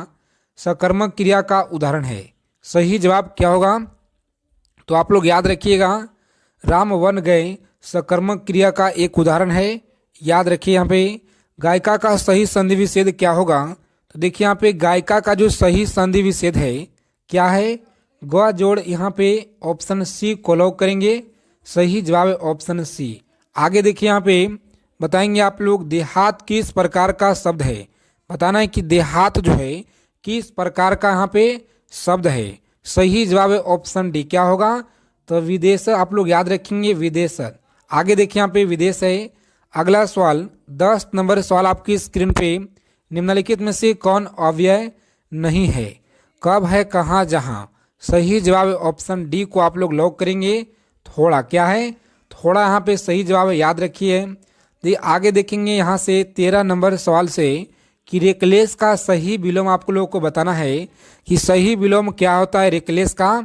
सकर्मक क्रिया का उदाहरण है। सही जवाब क्या होगा, तो आप लोग याद रखिएगा राम वन गए सकर्मक क्रिया का एक उदाहरण है। याद रखिए यहाँ पे गायिका का सही संधि विच्छेद क्या होगा। तो देखिए यहाँ पे गायिका का जो सही संधि विच्छेद है क्या है, ग जोड़, यहाँ पे ऑप्शन सी को लॉक करेंगे। सही जवाब है ऑप्शन सी। आगे देखिए यहाँ पे बताएंगे आप लोग देहात किस प्रकार का शब्द है। बताना है कि देहात जो है किस प्रकार का यहाँ पे शब्द है। सही जवाब है ऑप्शन डी क्या होगा, तो विदेश, आप लोग याद रखेंगे विदेश। आगे देखिए यहाँ पे विदेश है। अगला सवाल 10 नंबर सवाल आपकी स्क्रीन पे निम्नलिखित में से कौन अव्यय नहीं है। कब है, कहाँ, जहाँ। सही जवाब है ऑप्शन डी को आप लोग लॉक करेंगे। थोड़ा क्या है, थोड़ा यहाँ पे सही जवाब है, याद रखिए। आगे देखेंगे यहाँ से 13 नंबर सवाल से कि रेकलेस का सही विलोम आपको लोगों को बताना है कि सही विलोम क्या होता है रेकलेस का।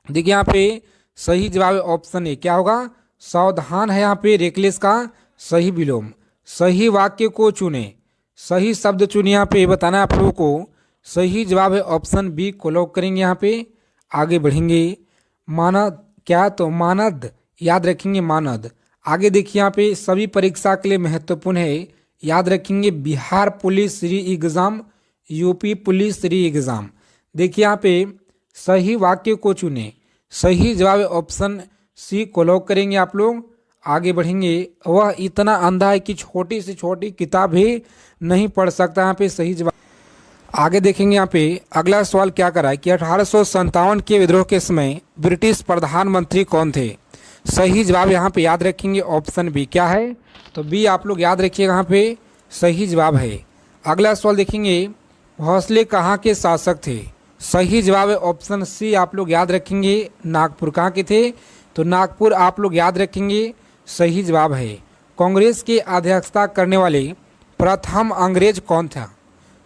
देखिए यहाँ पे सही जवाब है ऑप्शन ए क्या होगा, सावधान है यहाँ पे रेकलेस का सही विलोम। सही वाक्य को चुने, सही शब्द चुने, यहाँ पे बताना है आप लोगों को। सही जवाब है ऑप्शन बी को लॉक करेंगे, यहाँ पे आगे बढ़ेंगे। मानद क्या, तो मानद, याद रखेंगे मानद। आगे देखिए यहाँ पे सभी परीक्षा के लिए महत्वपूर्ण है, याद रखेंगे बिहार पुलिस री एग्जाम, यूपी पुलिस री एग्जाम। देखिए यहाँ पे सही वाक्य को चुने। सही जवाब है ऑप्शन सी को लॉक करेंगे आप लोग, आगे बढ़ेंगे। वह इतना अंधा है कि छोटी से छोटी किताब भी नहीं पढ़ सकता, यहाँ पे सही जवाब। आगे देखेंगे यहाँ पे अगला सवाल क्या करा है कि 1857 के विद्रोह के समय ब्रिटिश प्रधानमंत्री कौन थे। सही जवाब यहाँ पे याद रखेंगे ऑप्शन बी क्या है, तो बी आप लोग याद रखिएगा, यहाँ पे सही जवाब है। अगला सवाल देखेंगे भोसले कहाँ के शासक थे। सही जवाब है ऑप्शन सी आप लोग याद रखेंगे, नागपुर। कहाँ के थे, तो नागपुर आप लोग याद रखेंगे, सही जवाब है। कांग्रेस की अध्यक्षता करने वाले प्रथम अंग्रेज कौन था।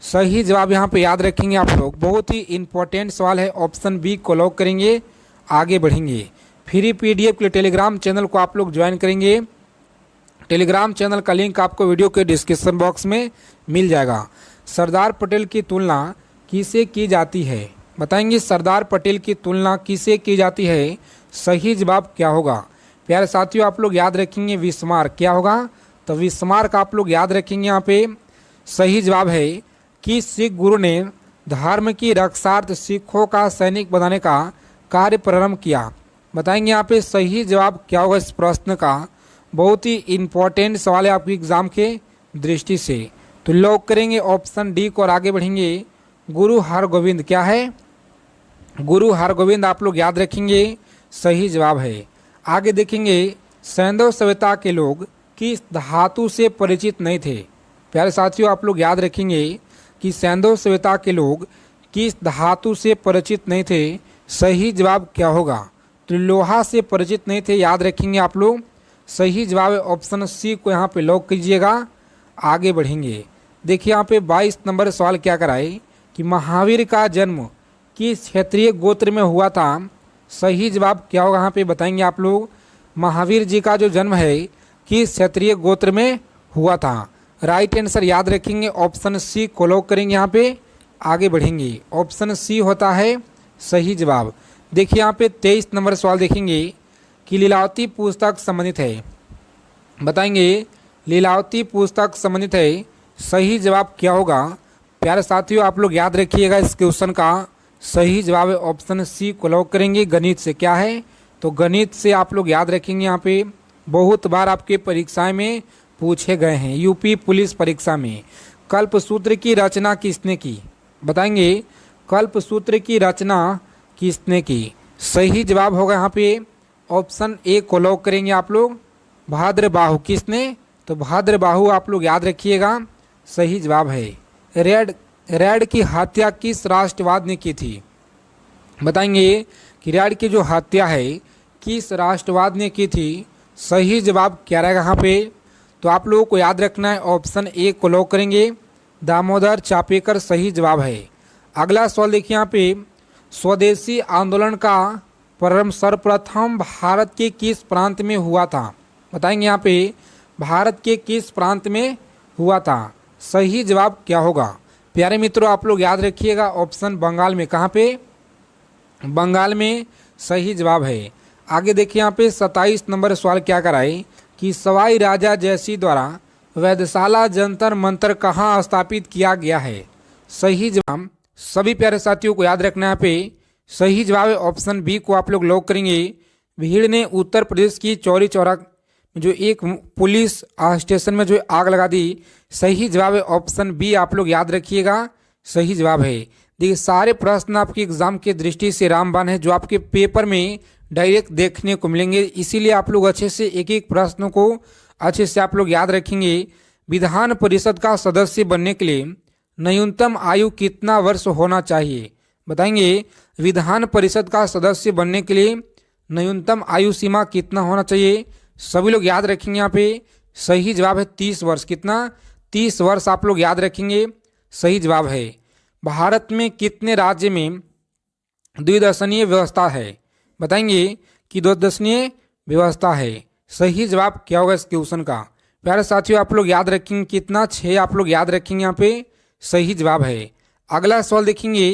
सही जवाब यहाँ पे याद रखेंगे आप लोग, बहुत ही इंपॉर्टेंट सवाल है, ऑप्शन बी को लॉक करेंगे, आगे बढ़ेंगे। फ्री पीडीएफ के लिए टेलीग्राम चैनल को आप लोग ज्वाइन करेंगे। टेलीग्राम चैनल का लिंक आपको वीडियो के डिस्क्रिप्शन बॉक्स में मिल जाएगा। सरदार पटेल की तुलना किसे की जाती है। बताएंगे सरदार पटेल की तुलना किसे की जाती है। सही जवाब क्या होगा, प्यारे साथियों आप लोग याद रखेंगे विस्मार्क। क्या होगा, तो विस्मार्क आप लोग याद रखेंगे। यहाँ पे सही जवाब है कि सिख गुरु ने धर्म की रक्षार्थ सिखों का सैनिक बनाने का कार्य प्रारंभ किया। बताएंगे यहाँ पे सही जवाब क्या होगा इस प्रश्न का, बहुत ही इम्पोर्टेंट सवाल है आपकी एग्जाम के दृष्टि से। तो लॉक करेंगे ऑप्शन डी को और आगे बढ़ेंगे। गुरु हरगोविंद क्या है, गुरु हरगोविंद आप लोग याद रखेंगे, सही जवाब है। आगे देखेंगे सैंधव सभ्यता के लोग किस धातु से परिचित नहीं थे। प्यारे साथियों आप लोग याद रखेंगे कि सैंधव सभ्यता के लोग किस धातु से परिचित नहीं थे। सही जवाब क्या होगा? तो लोहा से परिचित नहीं थे, याद रखेंगे आप लोग। सही जवाब है ऑप्शन सी को यहाँ पे लॉक कीजिएगा। आगे बढ़ेंगे। देखिए यहाँ पे 22 नंबर सवाल क्या कराए कि महावीर का जन्म किस क्षेत्रीय गोत्र में हुआ था? सही जवाब क्या होगा यहाँ पे बताएंगे आप लोग। महावीर जी का जो जन्म है किस क्षेत्रीय गोत्र में हुआ था? राइट आंसर याद रखेंगे ऑप्शन सी को लॉक करेंगे यहाँ पे। आगे बढ़ेंगे। ऑप्शन सी होता है सही जवाब। देखिए यहाँ पे 23 नंबर सवाल देखेंगे कि लीलावती पुस्तक संबंधित है, बताएंगे लीलावती पुस्तक संबंधित है। सही जवाब क्या होगा? प्यारे साथियों आप लोग याद रखिएगा इस क्वेश्चन का सही जवाब है ऑप्शन सी को लॉक करेंगे। गणित से क्या है? तो गणित से आप लोग याद रखेंगे, यहाँ पे बहुत बार आपके परीक्षाएं में पूछे गए हैं, यूपी पुलिस परीक्षा में। कल्पसूत्र की रचना किसने की? बताएंगे कल्पसूत्र की रचना किसने की? सही जवाब होगा यहाँ पे ऑप्शन ए को लॉक करेंगे आप लोग। भाद्रबाहु। किसने? तो भाद्रबाहु आप लोग याद रखिएगा सही जवाब है। रेड की हत्या किस राष्ट्रवाद ने की थी? बताएंगे कि रेड की जो हत्या है किस राष्ट्रवाद ने की थी? सही जवाब क्या रहेगा यहाँ पे? तो आप लोगों को याद रखना है ऑप्शन ए को लॉक करेंगे। दामोदर चापेकर सही जवाब है। अगला सवाल देखिए यहाँ पे स्वदेशी आंदोलन का प्रारंभ सर्वप्रथम भारत के किस प्रांत में हुआ था? बताएंगे यहाँ पे भारत के किस प्रांत में हुआ था? सही जवाब क्या होगा? प्यारे मित्रों आप लोग याद रखिएगा ऑप्शन बंगाल में। कहाँ पे? बंगाल में सही जवाब है। आगे देखिए यहाँ पे 27 नंबर सवाल क्या कराए कि सवाई राजा जयसिंह द्वारा वैधशाला जंतर मंतर कहाँ स्थापित किया गया है? सही जवाब सभी प्यारे साथियों को याद रखना है यहाँ पे सही जवाब है ऑप्शन बी को आप लोग लॉक करेंगे। भीड़ ने उत्तर प्रदेश की चौरी चौरा जो एक पुलिस स्टेशन में जो आग लगा दी। सही जवाब है ऑप्शन बी आप लोग याद रखिएगा सही जवाब है। देखिए सारे प्रश्न आपके एग्जाम के दृष्टि से रामबाण है, जो आपके पेपर में डायरेक्ट देखने को मिलेंगे, इसीलिए आप लोग अच्छे से एक एक प्रश्नों को अच्छे से आप लोग याद रखेंगे। विधान परिषद का सदस्य बनने के लिए न्यूनतम आयु कितना वर्ष होना चाहिए? बताएंगे विधान परिषद का सदस्य बनने के लिए न्यूनतम आयु सीमा कितना होना चाहिए? सभी लोग याद रखेंगे यहाँ पे सही जवाब है 30 वर्ष। कितना? 30 वर्ष आप लोग याद रखेंगे सही जवाब है। भारत में कितने राज्य में द्विदशनीय व्यवस्था है? बताएंगे कि द्विदशनीय व्यवस्था है। सही जवाब क्या होगा इस क्वेश्चन का? प्यारे साथियों आप लोग याद रखेंगे कितना? 6 आप लोग याद रखेंगे यहाँ पे सही जवाब है। अगला सवाल देखेंगे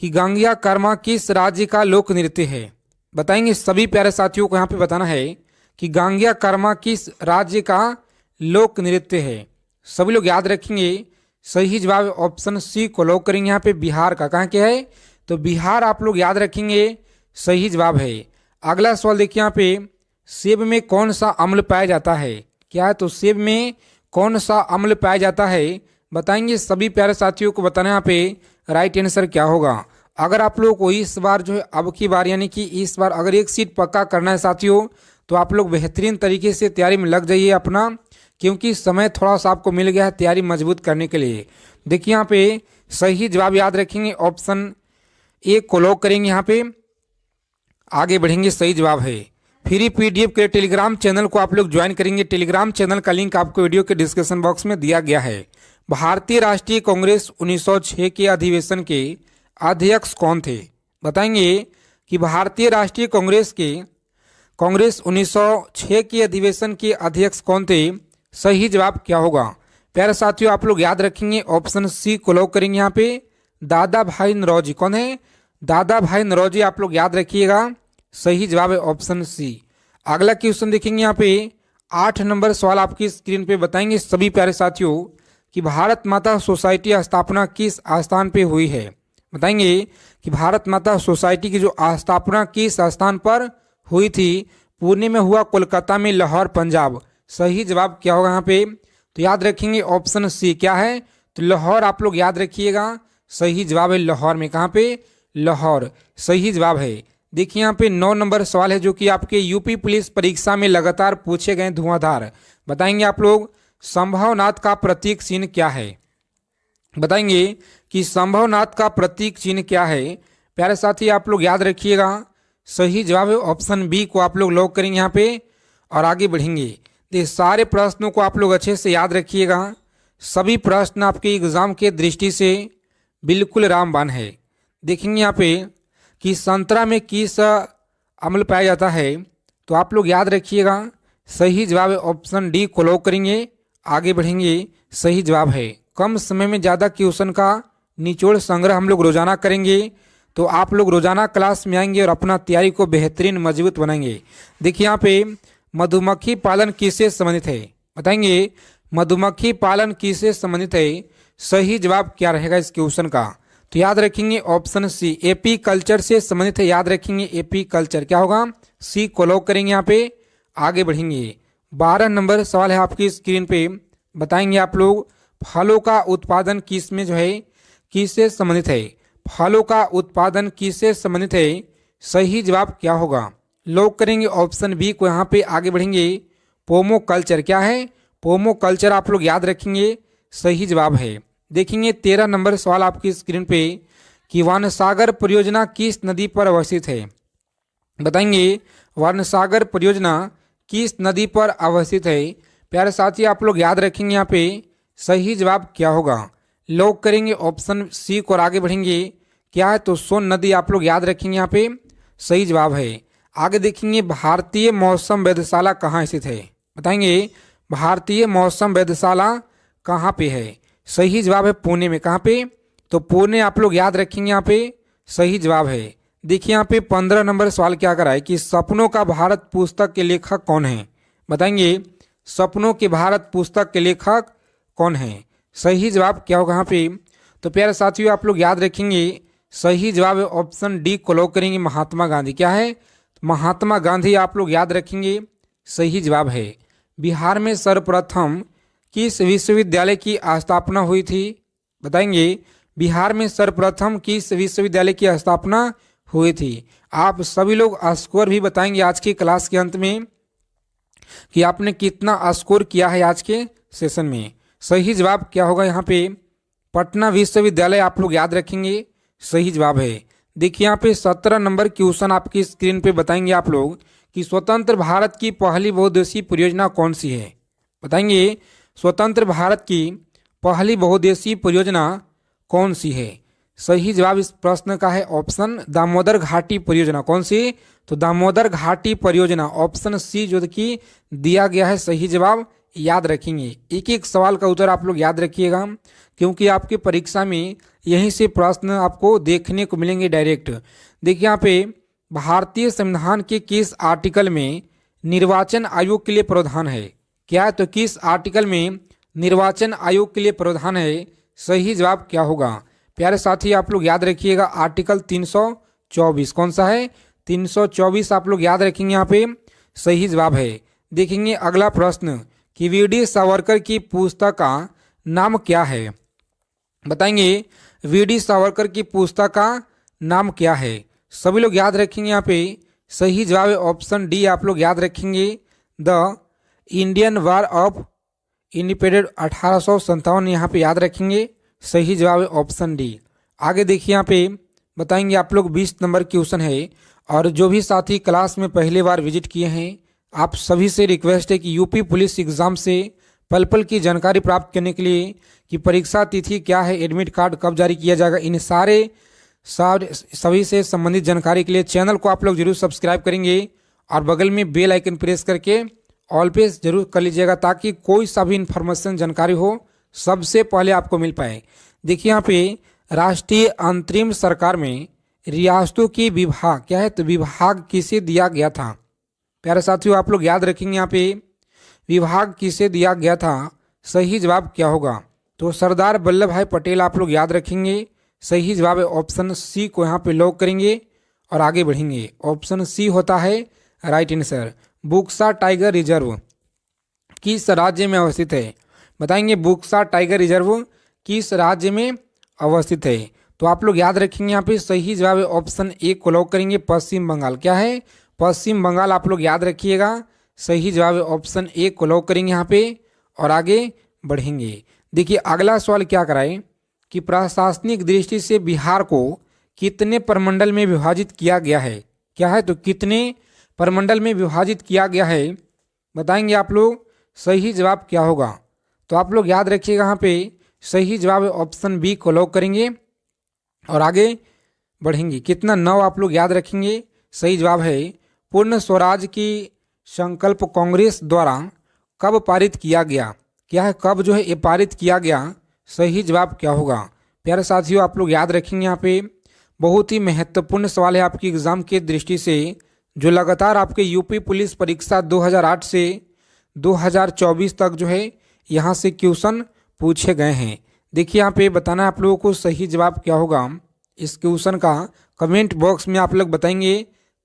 कि गांगिया कर्मा किस राज्य का लोक नृत्य है? बताएंगे सभी प्यारे साथियों को यहाँ पे बताना है कि गांगिया कर्मा किस राज्य का लोक नृत्य है। सभी लोग याद रखेंगे सही जवाब ऑप्शन सी को लॉक करेंगे यहाँ पे बिहार का। कहाँ क्या है? तो बिहार आप लोग याद रखेंगे सही जवाब है। अगला सवाल देखिए यहाँ पे सेब में कौन सा अम्ल पाया जाता है? क्या है? तो सेब में कौन सा अम्ल पाया जाता है? बताएंगे सभी प्यारे साथियों को बताना यहाँ पे राइट आंसर क्या होगा। अगर आप लोगों को इस बार जो है अब की बार यानी कि इस बार अगर एक सीट पक्का करना है साथियों, तो आप लोग बेहतरीन तरीके से तैयारी में लग जाइए अपना, क्योंकि समय थोड़ा सा आपको मिल गया है तैयारी मजबूत करने के लिए। देखिए यहाँ पे सही जवाब याद रखेंगे ऑप्शन ए को लॉक करेंगे यहाँ पे। आगे बढ़ेंगे। सही जवाब है। फ्री पीडीएफ के टेलीग्राम चैनल को आप लोग ज्वाइन करेंगे। टेलीग्राम चैनल का लिंक आपको वीडियो के डिस्क्रिप्शन बॉक्स में दिया गया है। भारतीय राष्ट्रीय कांग्रेस 1906 के अधिवेशन के अध्यक्ष कौन थे? बताएंगे कि भारतीय राष्ट्रीय कांग्रेस 1906 के अधिवेशन के अध्यक्ष कौन थे? सही जवाब क्या होगा? प्यारे साथियों आप लोग याद रखेंगे ऑप्शन सी को लॉक करेंगे यहाँ पे दादा भाई नौरोजी। कौन है? दादा भाई नौरोजी आप लोग याद रखिएगा सही जवाब है ऑप्शन सी। अगला क्वेश्चन देखेंगे यहाँ पे 8 नंबर सवाल आपकी स्क्रीन पे बताएंगे सभी प्यारे साथियों कि भारत माता सोसाइटी स्थापना किस स्थान पे हुई है? बताएंगे कि भारत माता सोसाइटी की जो स्थापना किस स्थान पर हुई थी? पुणे में हुआ, कोलकाता में, लाहौर, पंजाब। सही जवाब क्या होगा यहाँ पे? तो याद रखेंगे ऑप्शन सी। क्या है? तो लाहौर आप लोग याद रखिएगा सही जवाब है लाहौर में। कहाँ पे? लाहौर सही जवाब है। देखिए यहाँ पे 9 नंबर सवाल है जो कि आपके यूपी पुलिस परीक्षा में लगातार पूछे गए धुआंधार। बताएंगे आप लोग संभवनाथ का प्रतीक चिन्ह क्या है? बताएंगे कि संभवनाथ का प्रतीक चिन्ह क्या है? प्यारे साथी आप लोग याद रखिएगा, सही जवाब है ऑप्शन बी को आप लोग लॉक करेंगे यहाँ पे और आगे बढ़ेंगे। तो सारे प्रश्नों को आप लोग अच्छे से याद रखिएगा, सभी प्रश्न आपके एग्जाम के दृष्टि से बिल्कुल रामबाण है। देखेंगे यहाँ पे कि संतरा में किस अम्ल पाया जाता है, तो आप लोग याद रखिएगा सही जवाब है ऑप्शन डी को लॉक करेंगे, आगे बढ़ेंगे। सही जवाब है कम समय में ज़्यादा क्वेश्चन का निचोड़ संग्रह हम लोग रोजाना करेंगे, तो आप लोग रोजाना क्लास में आएंगे और अपना तैयारी को बेहतरीन मजबूत बनाएंगे। देखिए यहाँ पे मधुमक्खी पालन किससे संबंधित है, बताएंगे मधुमक्खी पालन किससे संबंधित है, सही जवाब क्या रहेगा इस क्वेश्चन का। तो याद रखेंगे ऑप्शन सी एपी कल्चर से संबंधित है, याद रखेंगे एपी कल्चर क्या होगा, सी को लॉक करेंगे यहाँ पे, आगे बढ़ेंगे। 12 नंबर सवाल है आपकी स्क्रीन पे, बताएंगे आप लोग फलों का उत्पादन किस में जो है किससे संबंधित है, फलों का उत्पादन किससे संबंधित है, सही जवाब क्या होगा, लॉक करेंगे ऑप्शन बी को यहाँ पे, आगे बढ़ेंगे। पोमो कल्चर क्या है, पोमो कल्चर आप लोग याद रखेंगे, सही जवाब है। देखेंगे 13 नंबर सवाल आपकी स्क्रीन पे कि वानसागर परियोजना किस नदी पर अवस्थित है, बताएंगे वानसागर परियोजना किस नदी पर अवस्थित है। प्यारे साथी आप लोग याद रखेंगे यहाँ पे सही जवाब क्या होगा, लॉक करेंगे ऑप्शन सी को और आगे बढ़ेंगे। क्या है, तो सोन नदी आप लोग याद रखेंगे यहाँ पे, सही जवाब है। आगे देखेंगे भारतीय मौसम वेधशाला कहाँ स्थित है, बताएंगे भारतीय मौसम वेधशाला कहाँ पे है, सही जवाब है पुणे में, कहाँ पे, तो पुणे आप लोग याद रखेंगे यहाँ पे, सही जवाब है। देखिए यहाँ पे 15 नंबर सवाल क्या करा है कि सपनों का भारत पुस्तक के लेखक कौन है, बताएंगे सपनों के भारत पुस्तक के लेखक कौन है, सही जवाब क्या होगा यहाँ पे। तो प्यारे साथियों आप लोग याद रखेंगे सही जवाब है ऑप्शन डी को लॉक करेंगे, महात्मा गांधी क्या है, महात्मा गांधी आप लोग याद रखेंगे, सही जवाब है। बिहार में सर्वप्रथम किस विश्वविद्यालय की स्थापना हुई थी, बताएंगे बिहार में सर्वप्रथम किस विश्वविद्यालय की स्थापना हुई थी। आप सभी लोग स्कोर भी बताएंगे आज की क्लास के अंत में कि आपने कितना स्कोर किया है आज के सेशन में। सही जवाब क्या होगा यहाँ पे, पटना विश्वविद्यालय आप लोग याद रखेंगे, सही जवाब है। देखिए यहाँ पे 17 नंबर क्वेश्चन आपकी स्क्रीन पे बताएंगे आप लोग कि स्वतंत्र भारत की पहली बहुउद्देशीय परियोजना कौन सी है, बताएंगे स्वतंत्र भारत की पहली बहुउद्देशीय परियोजना कौन सी है, सही जवाब इस प्रश्न का है ऑप्शन दामोदर घाटी परियोजना, कौन सी, तो दामोदर घाटी परियोजना, ऑप्शन सी जो कि दिया गया है, सही जवाब याद रखेंगे। एक एक सवाल का उत्तर आप लोग याद रखिएगा, क्योंकि आपके परीक्षा में यहीं से प्रश्न आपको देखने को मिलेंगे डायरेक्ट। देखिए यहाँ पे भारतीय संविधान के किस आर्टिकल में निर्वाचन आयोग के लिए प्रावधान है, क्या है, तो किस आर्टिकल में निर्वाचन आयोग के लिए प्रावधान है, सही जवाब क्या होगा। प्यारे साथी आप लोग याद रखिएगा आर्टिकल 324, कौन सा है, 324 आप लोग याद रखेंगे यहाँ पे, सही जवाब है। देखेंगे अगला प्रश्न कि वीडी सावरकर की पुस्तक का नाम क्या है, बताएंगे वीडी सावरकर की पुस्तक का नाम क्या है, सभी लोग याद रखेंगे यहाँ पे, सही जवाब है ऑप्शन डी आप लोग याद रखेंगे, the Indian war of independence 1857 यहाँ पे याद रखेंगे, सही जवाब है ऑप्शन डी। आगे देखिए यहाँ पे बताएंगे आप लोग 20 नंबर क्वेश्चन है, और जो भी साथी क्लास में पहली बार विजिट किए हैं आप सभी से रिक्वेस्ट है कि यूपी पुलिस एग्जाम से पल पल की जानकारी प्राप्त करने के लिए कि परीक्षा तिथि क्या है, एडमिट कार्ड कब जारी किया जाएगा, इन सभी से संबंधित जानकारी के लिए चैनल को आप लोग जरूर सब्सक्राइब करेंगे और बगल में बेल आइकन प्रेस करके ऑल पे जरूर कर लीजिएगा, ताकि कोई सा भी इन्फॉर्मेशन जानकारी हो सबसे पहले आपको मिल पाए। देखिए यहाँ पे राष्ट्रीय अंतरिम सरकार में रियासतों की विभाग क्या है, तो विभाग किसे दिया गया था, प्यारे साथियों आप लोग याद रखेंगे यहाँ पे विभाग किसे दिया गया था, सही जवाब क्या होगा, तो सरदार वल्लभ भाई पटेल आप लोग याद रखेंगे, सही जवाब है ऑप्शन सी को यहाँ पे लॉक करेंगे और आगे बढ़ेंगे। ऑप्शन सी होता है right answer. Buxa tiger reserve किस राज्य में अवस्थित है, बताएंगे बुक्सा टाइगर रिजर्व किस राज्य में अवस्थित है, तो आप लोग याद रखेंगे यहाँ पे सही जवाब है ऑप्शन ए को लॉक करेंगे, पश्चिम बंगाल क्या है, पश्चिम बंगाल आप लोग याद रखिएगा, सही जवाब है ऑप्शन ए को लॉक करेंगे यहाँ पे और आगे बढ़ेंगे। देखिए अगला सवाल क्या कराए कि प्रशासनिक दृष्टि से बिहार को कितने प्रमंडल में विभाजित किया गया है? क्या है? तो कितने प्रमंडल में विभाजित किया गया है बताएंगे आप लोग। सही जवाब क्या होगा? तो आप लोग याद रखिएगा, यहाँ पे सही जवाब ऑप्शन बी को लॉक करेंगे और आगे बढ़ेंगे। कितना? 9 आप लोग याद रखेंगे। सही जवाब है पूर्ण स्वराज की संकल्प कांग्रेस द्वारा कब पारित किया गया? क्या है? कब जो है ये पारित किया गया? सही जवाब क्या होगा? प्यारे साथियों आप लोग याद रखेंगे, यहाँ पे बहुत ही महत्वपूर्ण सवाल है आपकी एग्जाम की दृष्टि से, जो लगातार आपके यूपी पुलिस परीक्षा 2008 से 2024 तक जो है यहाँ से क्वेश्चन पूछे गए हैं। देखिए यहाँ पे बताना है आप लोगों को सही जवाब क्या होगा इस क्वेश्चन का। कमेंट बॉक्स में आप लोग बताएंगे।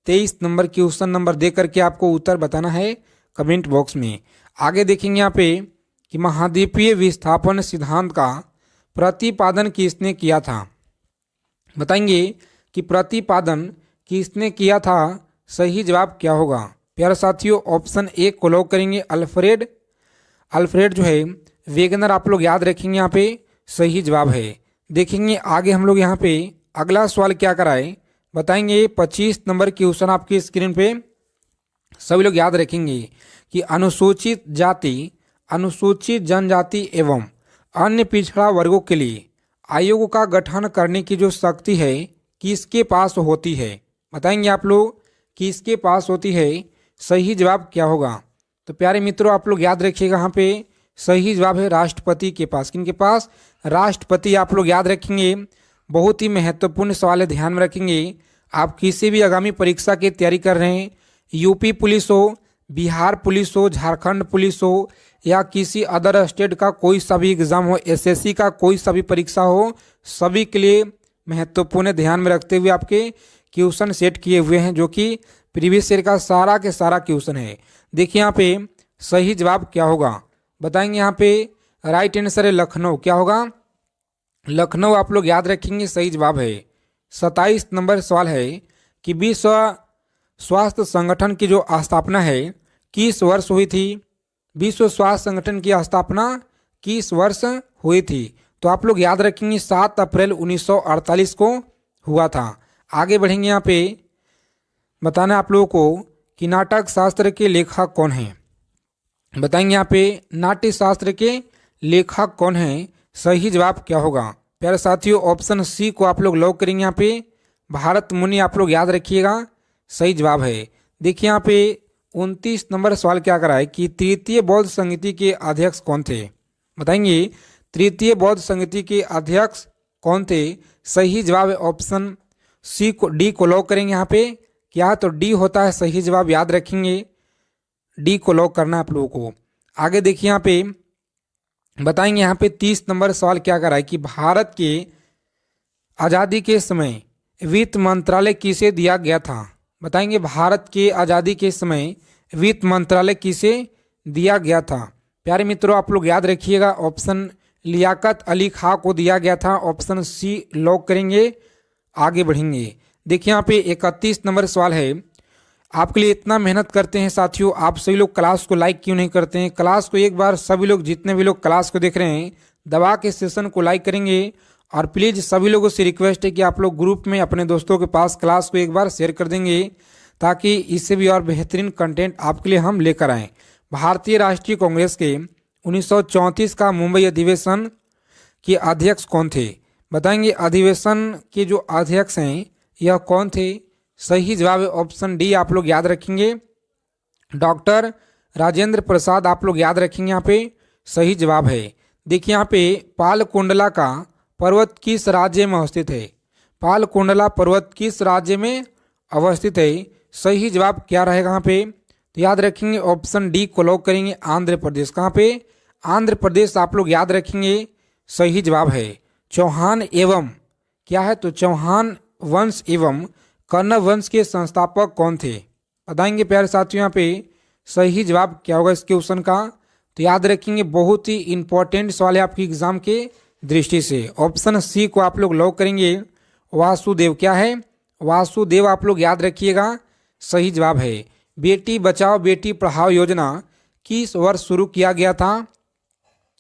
23 नंबर क्वेश्चन नंबर दे करके आपको उत्तर बताना है कमेंट बॉक्स में। आगे देखेंगे यहाँ पे कि महाद्वीपीय विस्थापन सिद्धांत का प्रतिपादन किसने किया था? बताएंगे कि प्रतिपादन किसने किया था? सही जवाब क्या होगा? प्यारे साथियों ऑप्शन ए को लॉक करेंगे। अल्फ्रेड जो है वेगनर आप लोग याद रखेंगे, यहाँ पे सही जवाब है। देखेंगे आगे हम लोग यहाँ पे अगला सवाल क्या कराए बताएंगे। 25 नंबर क्वेश्चन आपकी स्क्रीन पे सभी लोग याद रखेंगे कि अनुसूचित जाति, अनुसूचित जनजाति एवं अन्य पिछड़ा वर्गों के लिए आयोग का गठन करने की जो शक्ति है किसके पास होती है? बताएंगे आप लोग किसके पास होती है? सही जवाब क्या होगा? तो प्यारे मित्रों आप लोग याद रखिएगा, यहाँ पे सही जवाब है राष्ट्रपति के पास। किनके पास? राष्ट्रपति आप लोग याद रखेंगे। बहुत ही महत्वपूर्ण सवाल है, ध्यान में रखेंगे। आप किसी भी आगामी परीक्षा की तैयारी कर रहे हैं, यूपी पुलिस हो, बिहार पुलिस हो, झारखंड पुलिस हो या किसी अदर स्टेट का कोई सा भी एग्जाम हो, एसएससी का कोई सा भी परीक्षा हो, सभी के लिए महत्वपूर्ण ध्यान में रखते हुए आपके क्वेश्चन सेट किए हुए हैं, जो कि प्रीवियस ईयर का सारा के सारा क्वेश्चन है। देखिए यहाँ पे सही जवाब क्या होगा बताएंगे। यहाँ पे राइट आंसर है लखनऊ। क्या होगा? लखनऊ आप लोग याद रखेंगे, सही जवाब है। 27 नंबर सवाल है कि विश्व स्वास्थ्य संगठन की जो स्थापना है किस वर्ष हुई थी? विश्व स्वास्थ्य संगठन की स्थापना किस वर्ष हुई थी? तो आप लोग याद रखेंगे 7 अप्रैल 1948 को हुआ था। आगे बढ़ेंगे, यहाँ पे बताना आप लोगों को कि नाटक शास्त्र के लेखक कौन हैं? बताएंगे यहाँ पे नाट्य शास्त्र के लेखक कौन हैं? सही जवाब क्या होगा? प्यारे साथियों ऑप्शन सी को आप लोग लॉक करेंगे। यहाँ पे भारत मुनि आप लोग याद रखिएगा, सही जवाब है। देखिए यहाँ पे 29 नंबर सवाल क्या करा है कि तृतीय बौद्ध संगति के अध्यक्ष कौन थे? बताएंगे तृतीय बौद्ध संगति के अध्यक्ष कौन थे? सही जवाब है ऑप्शन सी को, डी को लॉक करेंगे। यहाँ पे क्या? तो डी होता है सही जवाब, याद रखेंगे। डी को लॉक करना है आप लोगों को। आगे देखिए यहाँ पे बताएंगे, यहाँ पे 30 नंबर सवाल क्या कर रहा है कि भारत के आज़ादी के समय वित्त मंत्रालय किसे दिया गया था? बताएंगे भारत के आज़ादी के समय वित्त मंत्रालय किसे दिया गया था? प्यारे मित्रों आप लोग याद रखिएगा, ऑप्शन लियाकत अली खां को दिया गया था। ऑप्शन सी लॉक करेंगे। आगे बढ़ेंगे। देखिए यहाँ पे 31 नंबर सवाल है। आपके लिए इतना मेहनत करते हैं साथियों, आप सभी लोग क्लास को लाइक क्यों नहीं करते हैं? क्लास को एक बार सभी लोग, जितने भी लोग क्लास को देख रहे हैं, दबा के सेशन को लाइक करेंगे। और प्लीज़ सभी लोगों से रिक्वेस्ट है कि आप लोग ग्रुप में अपने दोस्तों के पास क्लास को एक बार शेयर कर देंगे, ताकि इससे भी और बेहतरीन कंटेंट आपके लिए हम लेकर आएँ। भारतीय राष्ट्रीय कांग्रेस के 1934 का मुंबई अधिवेशन के अध्यक्ष कौन थे? बताएंगे अधिवेशन के जो अध्यक्ष हैं यह कौन थे? सही जवाब है ऑप्शन डी आप लोग याद रखेंगे, डॉक्टर राजेंद्र प्रसाद आप लोग याद रखेंगे, यहाँ पे सही जवाब है। देखिए यहाँ पे पालकोंडला का पर्वत किस राज्य में अवस्थित है? पालकोंडला पर्वत किस राज्य में अवस्थित है? सही जवाब क्या रहेगा यहाँ पे? तो याद रखेंगे ऑप्शन डी को लॉक करेंगे, आंध्र प्रदेश। कहाँ पे? आंध्र प्रदेश आप लोग याद रखेंगे, सही जवाब है। चौहान एवं क्या है? तो चौहान वंश एवं कर्ण वंश के संस्थापक कौन थे? बताएंगे प्यारे साथियों, यहाँ पे सही जवाब क्या होगा इस क्वेश्चन का? तो याद रखेंगे, बहुत ही इंपॉर्टेंट सवाल है आपकी एग्जाम के दृष्टि से। ऑप्शन सी को आप लोग लॉक करेंगे, वासुदेव। क्या है? वासुदेव आप लोग याद रखिएगा, सही जवाब है। बेटी बचाओ बेटी पढ़ाओ योजना किस वर्ष शुरू किया गया था?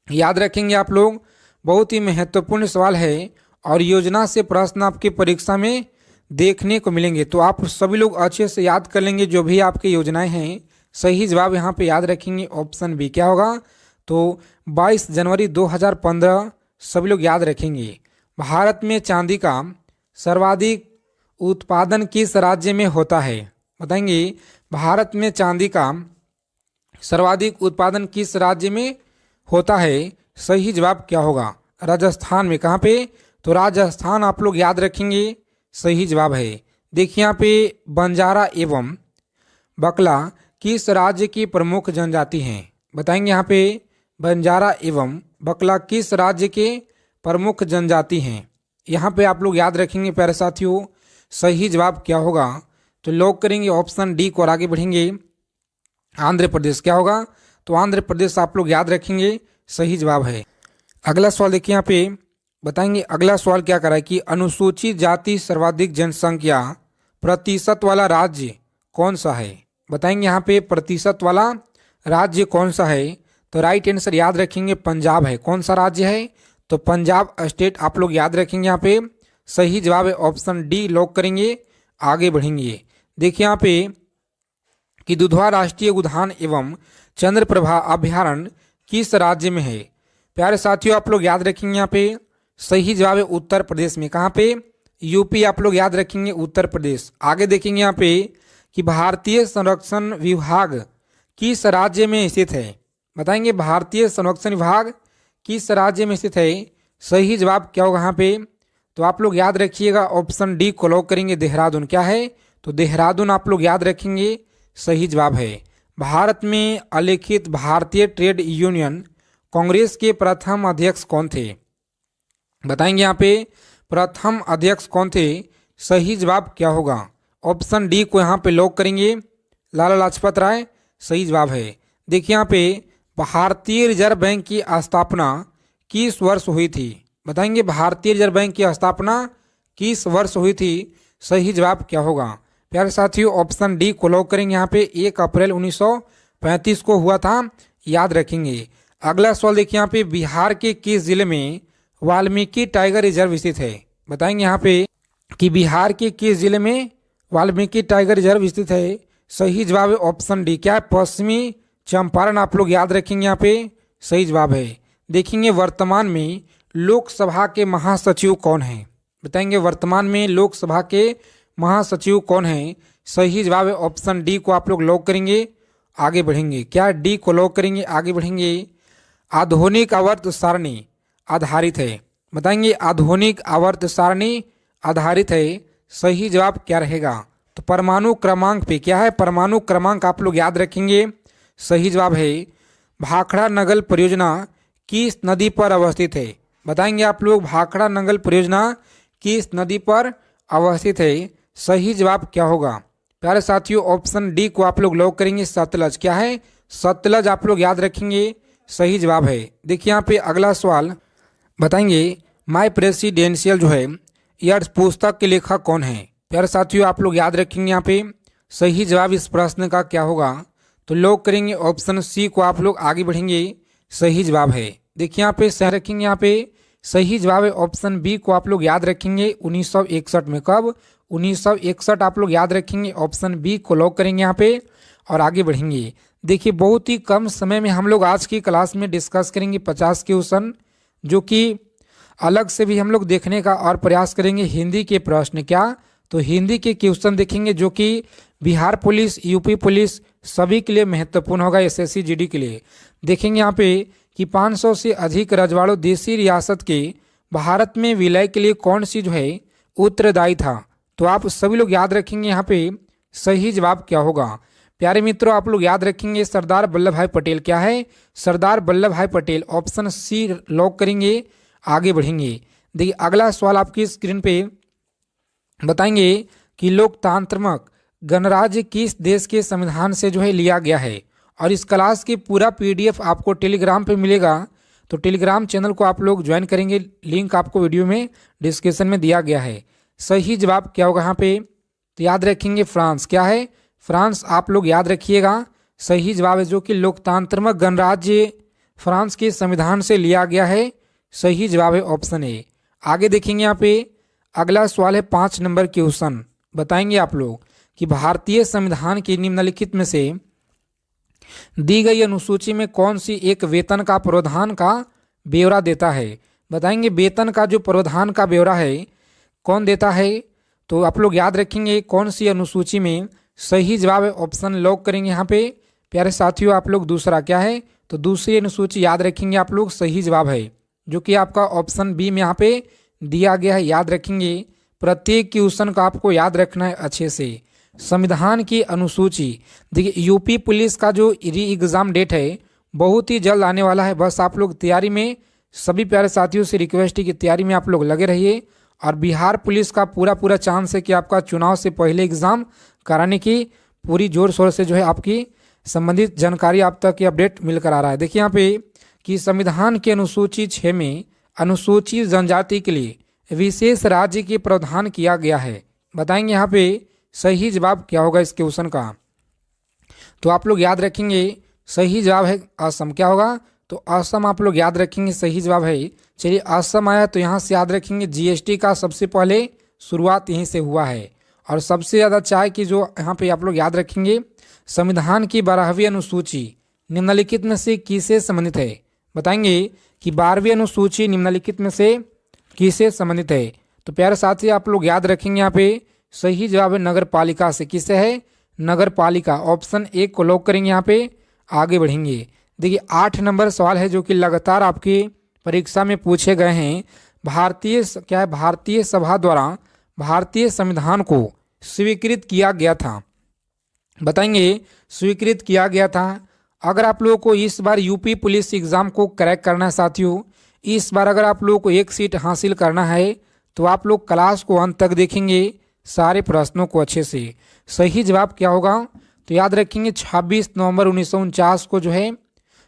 याद रखेंगे आप लोग, बहुत ही महत्वपूर्ण सवाल है। और योजना से प्रश्न आपके परीक्षा में देखने को मिलेंगे। तो आप सभी लोग अच्छे से याद कर लेंगे जो भी आपकी योजनाएं हैं। सही जवाब यहाँ पे याद रखेंगे ऑप्शन बी क्या होगा, तो 22 जनवरी 2015 सभी लोग याद रखेंगे। भारत में चांदी का सर्वाधिक उत्पादन किस राज्य में होता है, बताएंगे। भारत में चांदी का सर्वाधिक उत्पादन किस राज्य में होता है, सही जवाब क्या होगा, राजस्थान में। कहाँ पे, तो राजस्थान आप लोग याद रखेंगे, सही जवाब है। देखिए यहाँ पे बंजारा एवं बकला किस राज्य की प्रमुख जनजाति हैं, बताएंगे। यहाँ पे बंजारा एवं बकला किस राज्य के प्रमुख जनजाति हैं, यहाँ पे आप लोग याद रखेंगे प्यारे साथियों। सही जवाब क्या होगा, तो लॉक करेंगे ऑप्शन डी को और आगे बढ़ेंगे। आंध्र प्रदेश क्या होगा, तो आंध्र प्रदेश आप लोग याद रखेंगे, सही जवाब है। अगला सवाल देखिए यहाँ पे, बताएंगे। अगला सवाल क्या करा है कि अनुसूचित जाति सर्वाधिक जनसंख्या प्रतिशत वाला राज्य कौन सा है, बताएंगे। यहाँ पे प्रतिशत वाला राज्य कौन सा है, तो राइट आंसर याद रखेंगे पंजाब है। कौन सा राज्य है, तो पंजाब स्टेट आप लोग याद रखेंगे। यहाँ पे सही जवाब है ऑप्शन डी, लॉक करेंगे, आगे बढ़ेंगे। देखिए यहाँ पे कि दुधवा राष्ट्रीय उद्यान एवं चंद्रप्रभा अभ्यारण्य किस राज्य में है, प्यारे साथियों आप लोग याद रखेंगे। यहाँ पे सही जवाब है उत्तर प्रदेश में। कहाँ पे, यूपी आप लोग याद रखेंगे, उत्तर प्रदेश। आगे देखेंगे यहाँ पे कि भारतीय संरक्षण विभाग किस राज्य में स्थित है, बताएंगे। भारतीय संरक्षण विभाग किस राज्य में स्थित है, सही जवाब क्या होगा यहाँ पे, तो आप लोग याद रखिएगा ऑप्शन डी को लॉक करेंगे। देहरादून क्या है, तो देहरादून आप लोग याद रखेंगे, सही जवाब है। भारत में अलिखित भारतीय ट्रेड यूनियन कांग्रेस के प्रथम अध्यक्ष कौन थे, बताएंगे। यहाँ पे प्रथम अध्यक्ष कौन थे, सही जवाब क्या होगा, ऑप्शन डी को यहाँ पे लॉक करेंगे। लाला लाजपत राय, सही जवाब है। देखिए यहाँ पे भारतीय रिजर्व बैंक की स्थापना किस वर्ष हुई थी, बताएंगे। भारतीय रिजर्व बैंक की स्थापना किस वर्ष हुई थी, सही जवाब क्या होगा, प्यारे साथियों ऑप्शन डी को लॉक करेंगे। यहाँ पे 1 अप्रैल 1935 को हुआ था, याद रखेंगे। अगला सवाल देखिए यहाँ पे बिहार के किस जिले में वाल्मीकि टाइगर रिजर्व स्थित है, बताएंगे। यहाँ पे कि बिहार के किस जिले में वाल्मीकि टाइगर रिजर्व स्थित है, सही जवाब है ऑप्शन डी क्या है, पश्चिमी चंपारण आप लोग याद रखेंगे। यहाँ पे सही जवाब है। देखेंगे वर्तमान में लोकसभा के महासचिव कौन हैं, बताएंगे। वर्तमान में लोकसभा के महासचिव कौन हैं, सही जवाब है ऑप्शन डी को आप लोग लॉक करेंगे, आगे बढ़ेंगे। क्या डी को लॉक करेंगे, आगे बढ़ेंगे। आधुनिक आवर्त सारणी आधारित है, बताएंगे। आधुनिक आवर्त सारणी आधारित है, सही जवाब क्या रहेगा, तो परमाणु क्रमांक पे क्या है, परमाणु क्रमांक आप लोग याद रखेंगे, सही जवाब है। भाखड़ा नगल परियोजना किस नदी पर अवस्थित है, बताएंगे आप लोग। भाखड़ा नगल परियोजना किस नदी पर अवस्थित है, सही जवाब क्या होगा, प्यारे साथियों ऑप्शन डी को आप लोग लॉक करेंगे। सतलज क्या है, सतलज आप लोग याद रखेंगे, सही जवाब है। देखिए यहाँ पे अगला सवाल, बताएंगे। माय प्रेसिडेंशियल जो है यह पुस्तक के लेखक कौन है, प्यारे साथियों आप लोग याद रखेंगे। यहाँ पे सही जवाब इस प्रश्न का क्या होगा, तो लॉक करेंगे ऑप्शन सी को आप लोग, आगे बढ़ेंगे, सही जवाब है। देखिए यहाँ पे सही रखेंगे। यहाँ पे सही जवाब है ऑप्शन बी को आप लोग याद रखेंगे 1961 में। कब, 1961 आप लोग याद रखेंगे, ऑप्शन बी को लॉक करेंगे यहाँ पे और आगे बढ़ेंगे। देखिए बहुत ही कम समय में हम लोग आज की क्लास में डिस्कस करेंगे 50 क्वेश्चन, जो कि अलग से भी हम लोग देखने का और प्रयास करेंगे। हिंदी के प्रश्न क्या, तो हिंदी के क्वेश्चन देखेंगे जो कि बिहार पुलिस, यूपी पुलिस सभी के लिए महत्वपूर्ण होगा, एसएससी जीडी के लिए। देखेंगे यहाँ पे कि 500 से अधिक रजवाड़ों देशी रियासत के भारत में विलय के लिए कौन सी जो है उत्तरदायी था, तो आप सभी लोग याद रखेंगे। यहाँ पे सही जवाब क्या होगा, प्यारे मित्रों आप लोग याद रखेंगे सरदार वल्लभ भाई पटेल। क्या है, सरदार वल्लभ भाई पटेल, ऑप्शन सी लॉक करेंगे, आगे बढ़ेंगे। देखिए अगला सवाल आपकी स्क्रीन पे, बताएंगे कि लोकतांत्रिक गणराज्य किस देश के संविधान से जो है लिया गया है, और इस क्लास की पूरा पीडीएफ आपको टेलीग्राम पे मिलेगा, तो टेलीग्राम चैनल को आप लोग ज्वाइन करेंगे, लिंक आपको वीडियो में डिस्क्रिप्शन में दिया गया है। सही जवाब क्या होगा यहाँ पे, तो याद रखेंगे फ्रांस। क्या है, फ्रांस आप लोग याद रखिएगा, सही जवाब है, जो कि लोकतांत्रिक गणराज्य फ्रांस के संविधान से लिया गया है, सही जवाब है ऑप्शन ए। आगे देखेंगे यहाँ पे अगला सवाल है 5 नंबर क्वेश्चन। बताएंगे आप लोग कि भारतीय संविधान की निम्नलिखित में से दी गई अनुसूची में कौन सी एक वेतन का प्रावधान का ब्यौरा देता है। बताएंगे वेतन का जो प्रावधान का ब्यौरा है कौन देता है, तो आप लोग याद रखेंगे कौन सी अनुसूची में। सही जवाब है ऑप्शन लॉक करेंगे यहाँ पे प्यारे साथियों आप लोग। दूसरा क्या है, तो दूसरी अनुसूची याद रखेंगे आप लोग, सही जवाब है जो कि आपका ऑप्शन बी में यहाँ पे दिया गया है। याद रखेंगे प्रत्येक क्वेश्चन का आपको याद रखना है अच्छे से। संविधान की अनुसूची देखिए, यूपी पुलिस का जो री एग्ज़ाम डेट है बहुत ही जल्द आने वाला है। बस आप लोग तैयारी में, सभी प्यारे साथियों से रिक्वेस्ट है कि तैयारी में आप लोग लगे रहिए। और बिहार पुलिस का पूरा चांस है कि आपका चुनाव से पहले एग्ज़ाम कराने की पूरी जोर शोर से जो है आपकी संबंधित जानकारी आप तक की अपडेट मिलकर आ रहा है। देखिए यहाँ पे कि संविधान की अनुसूची 6 में अनुसूचित जनजाति के लिए विशेष राज्य के प्रावधान किया गया है। बताएंगे यहाँ पे सही जवाब क्या होगा इस क्वेश्चन का, तो आप लोग याद रखेंगे सही जवाब है असम। क्या होगा, तो असम आप लोग याद रखेंगे सही जवाब है। चलिए असम आया तो यहाँ से याद रखेंगे जीएसटी का सबसे पहले शुरुआत यहीं से हुआ है। और सबसे ज़्यादा चाय की जो यहाँ पे आप लोग याद रखेंगे संविधान की 12वीं अनुसूची निम्नलिखित में से किससे संबंधित है। बताएंगे कि 12वीं अनुसूची निम्नलिखित में से किससे संबंधित है, तो प्यारे साथी आप लोग याद रखेंगे यहाँ पे सही जवाब है नगर पालिका से। किससे है, नगर पालिका। ऑप्शन 1 को लॉक करेंगे यहाँ पे, आगे बढ़ेंगे। देखिए 8 नंबर सवाल है जो कि लगातार आपकी परीक्षा में पूछे गए हैं। भारतीय सभा द्वारा भारतीय संविधान को स्वीकृत किया गया था। बताएंगे स्वीकृत किया गया था। अगर आप लोगों को इस बार यूपी पुलिस एग्ज़ाम को क्रैक करना है साथियों, इस बार अगर आप लोगों को एक सीट हासिल करना है तो आप लोग क्लास को अंत तक देखेंगे सारे प्रश्नों को अच्छे से। सही जवाब क्या होगा, तो याद रखेंगे 26 नवंबर 1949 को जो है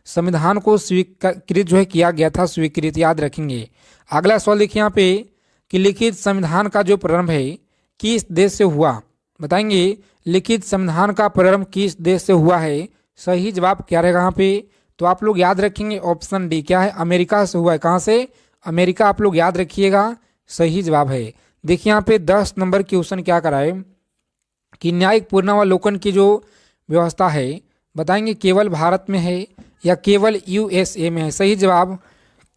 संविधान को स्वीकृत जो है किया गया था, स्वीकृत याद रखेंगे। अगला सवाल देखिए यहाँ पे कि लिखित संविधान का जो प्रारंभ है किस देश से हुआ। बताएंगे लिखित संविधान का प्रारंभ किस देश से हुआ है। सही जवाब क्या रहेगा यहाँ पे, तो आप लोग याद रखेंगे ऑप्शन डी। क्या है, अमेरिका से हुआ है। कहाँ से, अमेरिका। आप लोग याद रखिएगा सही जवाब है। देखिए यहाँ पे 10 नंबर क्वेश्चन क्या कराए कि न्यायिक पुनरावलोकन की जो व्यवस्था है बताएंगे केवल भारत में है या केवल यूएसए में है। सही जवाब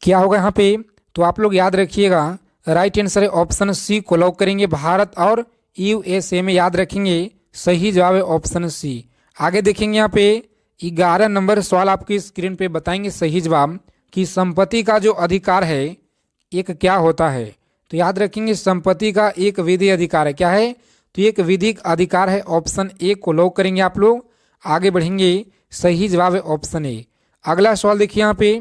क्या होगा यहाँ पे, तो आप लोग याद रखिएगा राइट आंसर है ऑप्शन सी को लॉक करेंगे, भारत और यूएसए में। याद रखेंगे सही जवाब है ऑप्शन सी। आगे देखेंगे यहाँ पे 11 नंबर सवाल आपकी स्क्रीन पे बताएंगे सही जवाब कि संपत्ति का जो अधिकार है एक क्या होता है। तो याद रखेंगे संपत्ति का एक विधि अधिकार है। क्या है, तो एक विधिक अधिकार है। ऑप्शन 1 को लॉक करेंगे आप लोग, आगे बढ़ेंगे। सही जवाब है ऑप्शन ए। अगला सवाल देखिए यहाँ पे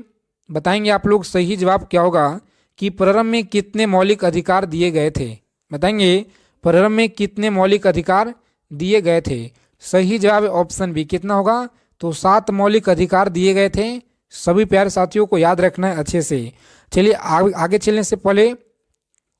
बताएंगे आप लोग सही जवाब क्या होगा कि प्रारंभ में कितने मौलिक अधिकार दिए गए थे। बताएंगे प्रारंभ में कितने मौलिक अधिकार दिए गए थे। सही जवाब है ऑप्शन बी। कितना होगा, तो 7 मौलिक अधिकार दिए गए थे। सभी प्यारे साथियों को याद रखना है अच्छे से। चलिए आगे चलने से पहले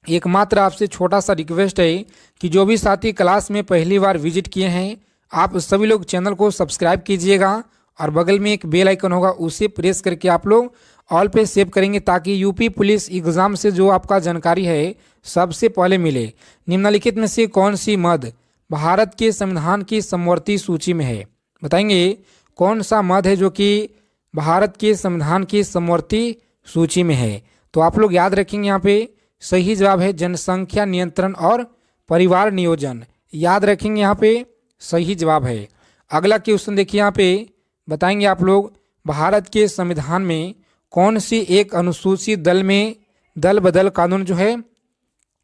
एकमात्र आपसे छोटा सा रिक्वेस्ट है कि जो भी साथी क्लास में पहली बार विजिट किए हैं आप सभी लोग चैनल को सब्सक्राइब कीजिएगा और बगल में एक बेल आइकन होगा उसे प्रेस करके आप लोग ऑल पे सेव करेंगे ताकि यूपी पुलिस एग्ज़ाम से जो आपका जानकारी है सबसे पहले मिले। निम्नलिखित में से कौन सी मद भारत के संविधान की समवर्ती सूची में है। बताएंगे कौन सा मद है जो कि भारत के संविधान की समवर्ती सूची में है। तो आप लोग याद रखेंगे यहाँ पे सही जवाब है जनसंख्या नियंत्रण और परिवार नियोजन। याद रखेंगे यहाँ पे सही जवाब है। अगला क्वेश्चन देखिए यहाँ पे बताएंगे आप लोग भारत के संविधान में कौन सी एक अनुसूचित दल में दल बदल कानून जो है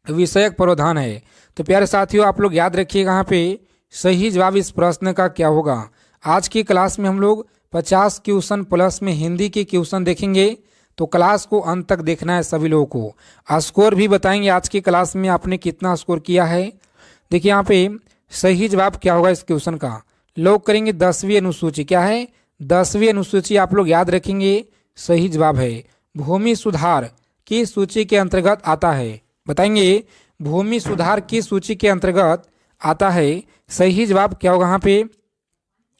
विषयक प्रावधान है। तो प्यारे साथियों आप लोग याद रखिएगा यहाँ पे सही जवाब इस प्रश्न का क्या होगा। आज की क्लास में हम लोग 50 क्वेश्चन प्लस में हिंदी के क्वेश्चन देखेंगे, तो क्लास को अंत तक देखना है सभी लोगों को। स्कोर भी बताएंगे आज की क्लास में आपने कितना स्कोर किया है। देखिए यहाँ पे सही जवाब क्या होगा इस क्वेश्चन का, लॉक करेंगे 10वीं अनुसूची। क्या है, 10वीं अनुसूची आप लोग याद रखेंगे सही जवाब है भूमि सुधार की सूची के अंतर्गत आता है। बताएंगे भूमि सुधार की सूची के अंतर्गत आता है। सही जवाब क्या होगा यहाँ पे,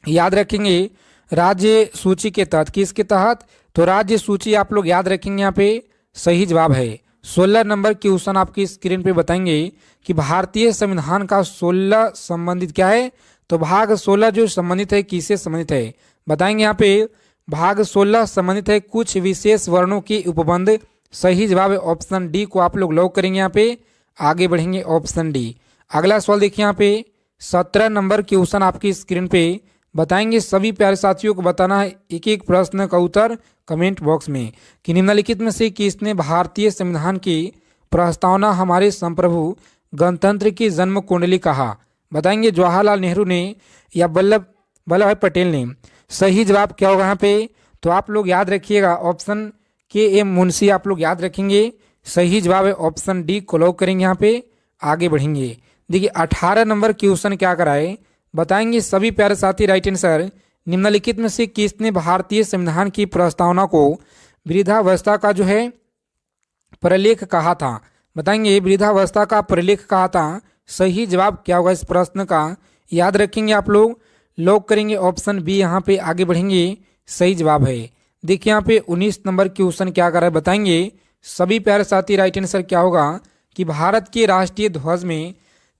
याद रखेंगे राज्य सूची के तहत। किसके तहत, तो राज्य सूची आप लोग याद रखेंगे यहाँ पे सही जवाब है 16 नंबर क्वेश्चन आपकी स्क्रीन पे बताएंगे कि भारतीय संविधान का 16 संबंधित क्या है, तो भाग 16 जो संबंधित है किससे संबंधित है, बताएंगे यहाँ पे। भाग 16 संबंधित है कुछ विशेष वर्णों के उपबंध। सही जवाब है ऑप्शन डी को आप लोग लॉक करेंगे यहाँ पे, आगे बढ़ेंगे ऑप्शन डी। अगला सवाल देखिए यहाँ पे 17 नंबर क्वेश्चन आपकी स्क्रीन पे बताएंगे। सभी प्यारे साथियों को बताना है एक एक प्रश्न का उत्तर कमेंट बॉक्स में कि निम्नलिखित में से किसने भारतीय संविधान की प्रस्तावना हमारे संप्रभु गणतंत्र की जन्म कुंडली कहा, बताएंगे जवाहरलाल नेहरू ने या वल्लभ भाई पटेल ने। सही जवाब क्या होगा यहाँ पे, तो आप लोग याद रखिएगा ऑप्शन के एम मुंशी आप लोग याद रखेंगे। सही जवाब है ऑप्शन डी को लॉक करेंगे यहाँ पे, आगे बढ़ेंगे। देखिए 18 नंबर क्वेश्चन क्या कराए, बताएंगे सभी प्यारे साथी राइट आंसर। निम्नलिखित में से किसने भारतीय संविधान की प्रस्तावना को वृद्धावस्था का जो है प्रलेख कहा था, बताएंगे वृद्धावस्था का प्रलेख कहा था। सही जवाब क्या होगा इस प्रश्न का, याद रखेंगे आप लोग, लॉक करेंगे ऑप्शन बी यहाँ पे, आगे बढ़ेंगे। सही जवाब है। देखिए यहाँ पे 19 नंबर क्वेश्चन क्या कर रहा है, बताएंगे सभी प्यारे साथी राइट आंसर क्या होगा कि भारत के राष्ट्रीय ध्वज में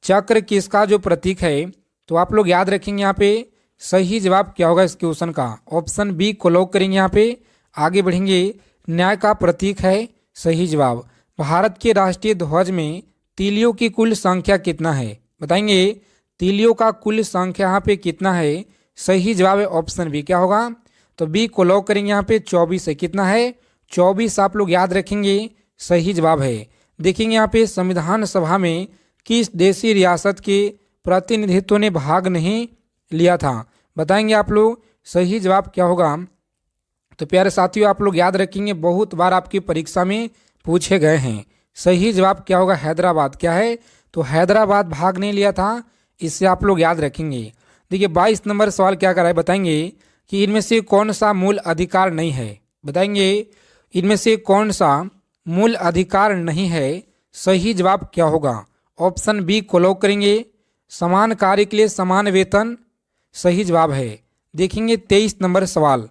चक्र किसका जो प्रतीक है, तो आप लोग याद रखेंगे यहाँ पे। सही जवाब क्या होगा इस क्वेश्चन का, ऑप्शन बी को लॉक करेंगे यहाँ पे, आगे बढ़ेंगे। न्याय का प्रतीक है सही जवाब। भारत के राष्ट्रीय ध्वज में तीलियों की कुल संख्या कितना है, बताएंगे तीलियों का कुल संख्या यहाँ पे कितना है। सही जवाब है ऑप्शन बी क्या होगा, तो बी को लॉक करेंगे यहाँ पे। 24 है, कितना है 24 आप लोग याद रखेंगे, सही जवाब है। देखेंगे यहाँ पे संविधान सभा में किस देशी रियासत के प्रतिनिधित्व ने भाग नहीं लिया था, बताएंगे आप लोग। सही जवाब क्या होगा, तो प्यारे साथियों आप लोग याद रखेंगे, बहुत बार आपकी परीक्षा में पूछे गए हैं। सही जवाब क्या होगा, हैदराबाद क्या है, तो हैदराबाद भाग नहीं लिया था, इससे आप लोग याद रखेंगे। देखिए 22 नंबर सवाल क्या कराए, बताएंगे कि इनमें से कौन सा मूल अधिकार नहीं है, बताएंगे इनमें से कौन सा मूल अधिकार नहीं है। सही जवाब क्या होगा, ऑप्शन बी को लॉक करेंगे। समान कार्य के लिए समान वेतन सही जवाब है। देखेंगे 23 नंबर सवाल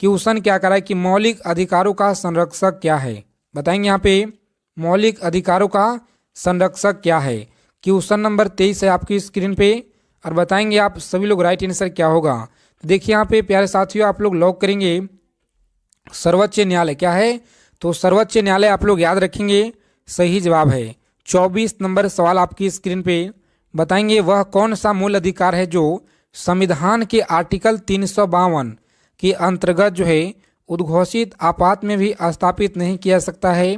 क्वेश्चन क्या करा है कि मौलिक अधिकारों का संरक्षक क्या है, बताएंगे यहाँ पे मौलिक अधिकारों का संरक्षक क्या है। क्वेश्चन नंबर 23 है आपकी स्क्रीन पे, और बताएंगे आप सभी लोग राइट आंसर क्या होगा। तो देखिए यहाँ पे प्यारे साथियों आप लोग लॉक करेंगे सर्वोच्च न्यायालय क्या है, तो सर्वोच्च न्यायालय आप लोग याद रखेंगे, सही जवाब है। 24 नंबर सवाल आपकी स्क्रीन पे, बताएंगे वह कौन सा मूल अधिकार है जो संविधान के आर्टिकल 352 के अंतर्गत जो है उद्घोषित आपात में भी स्थापित नहीं किया सकता है।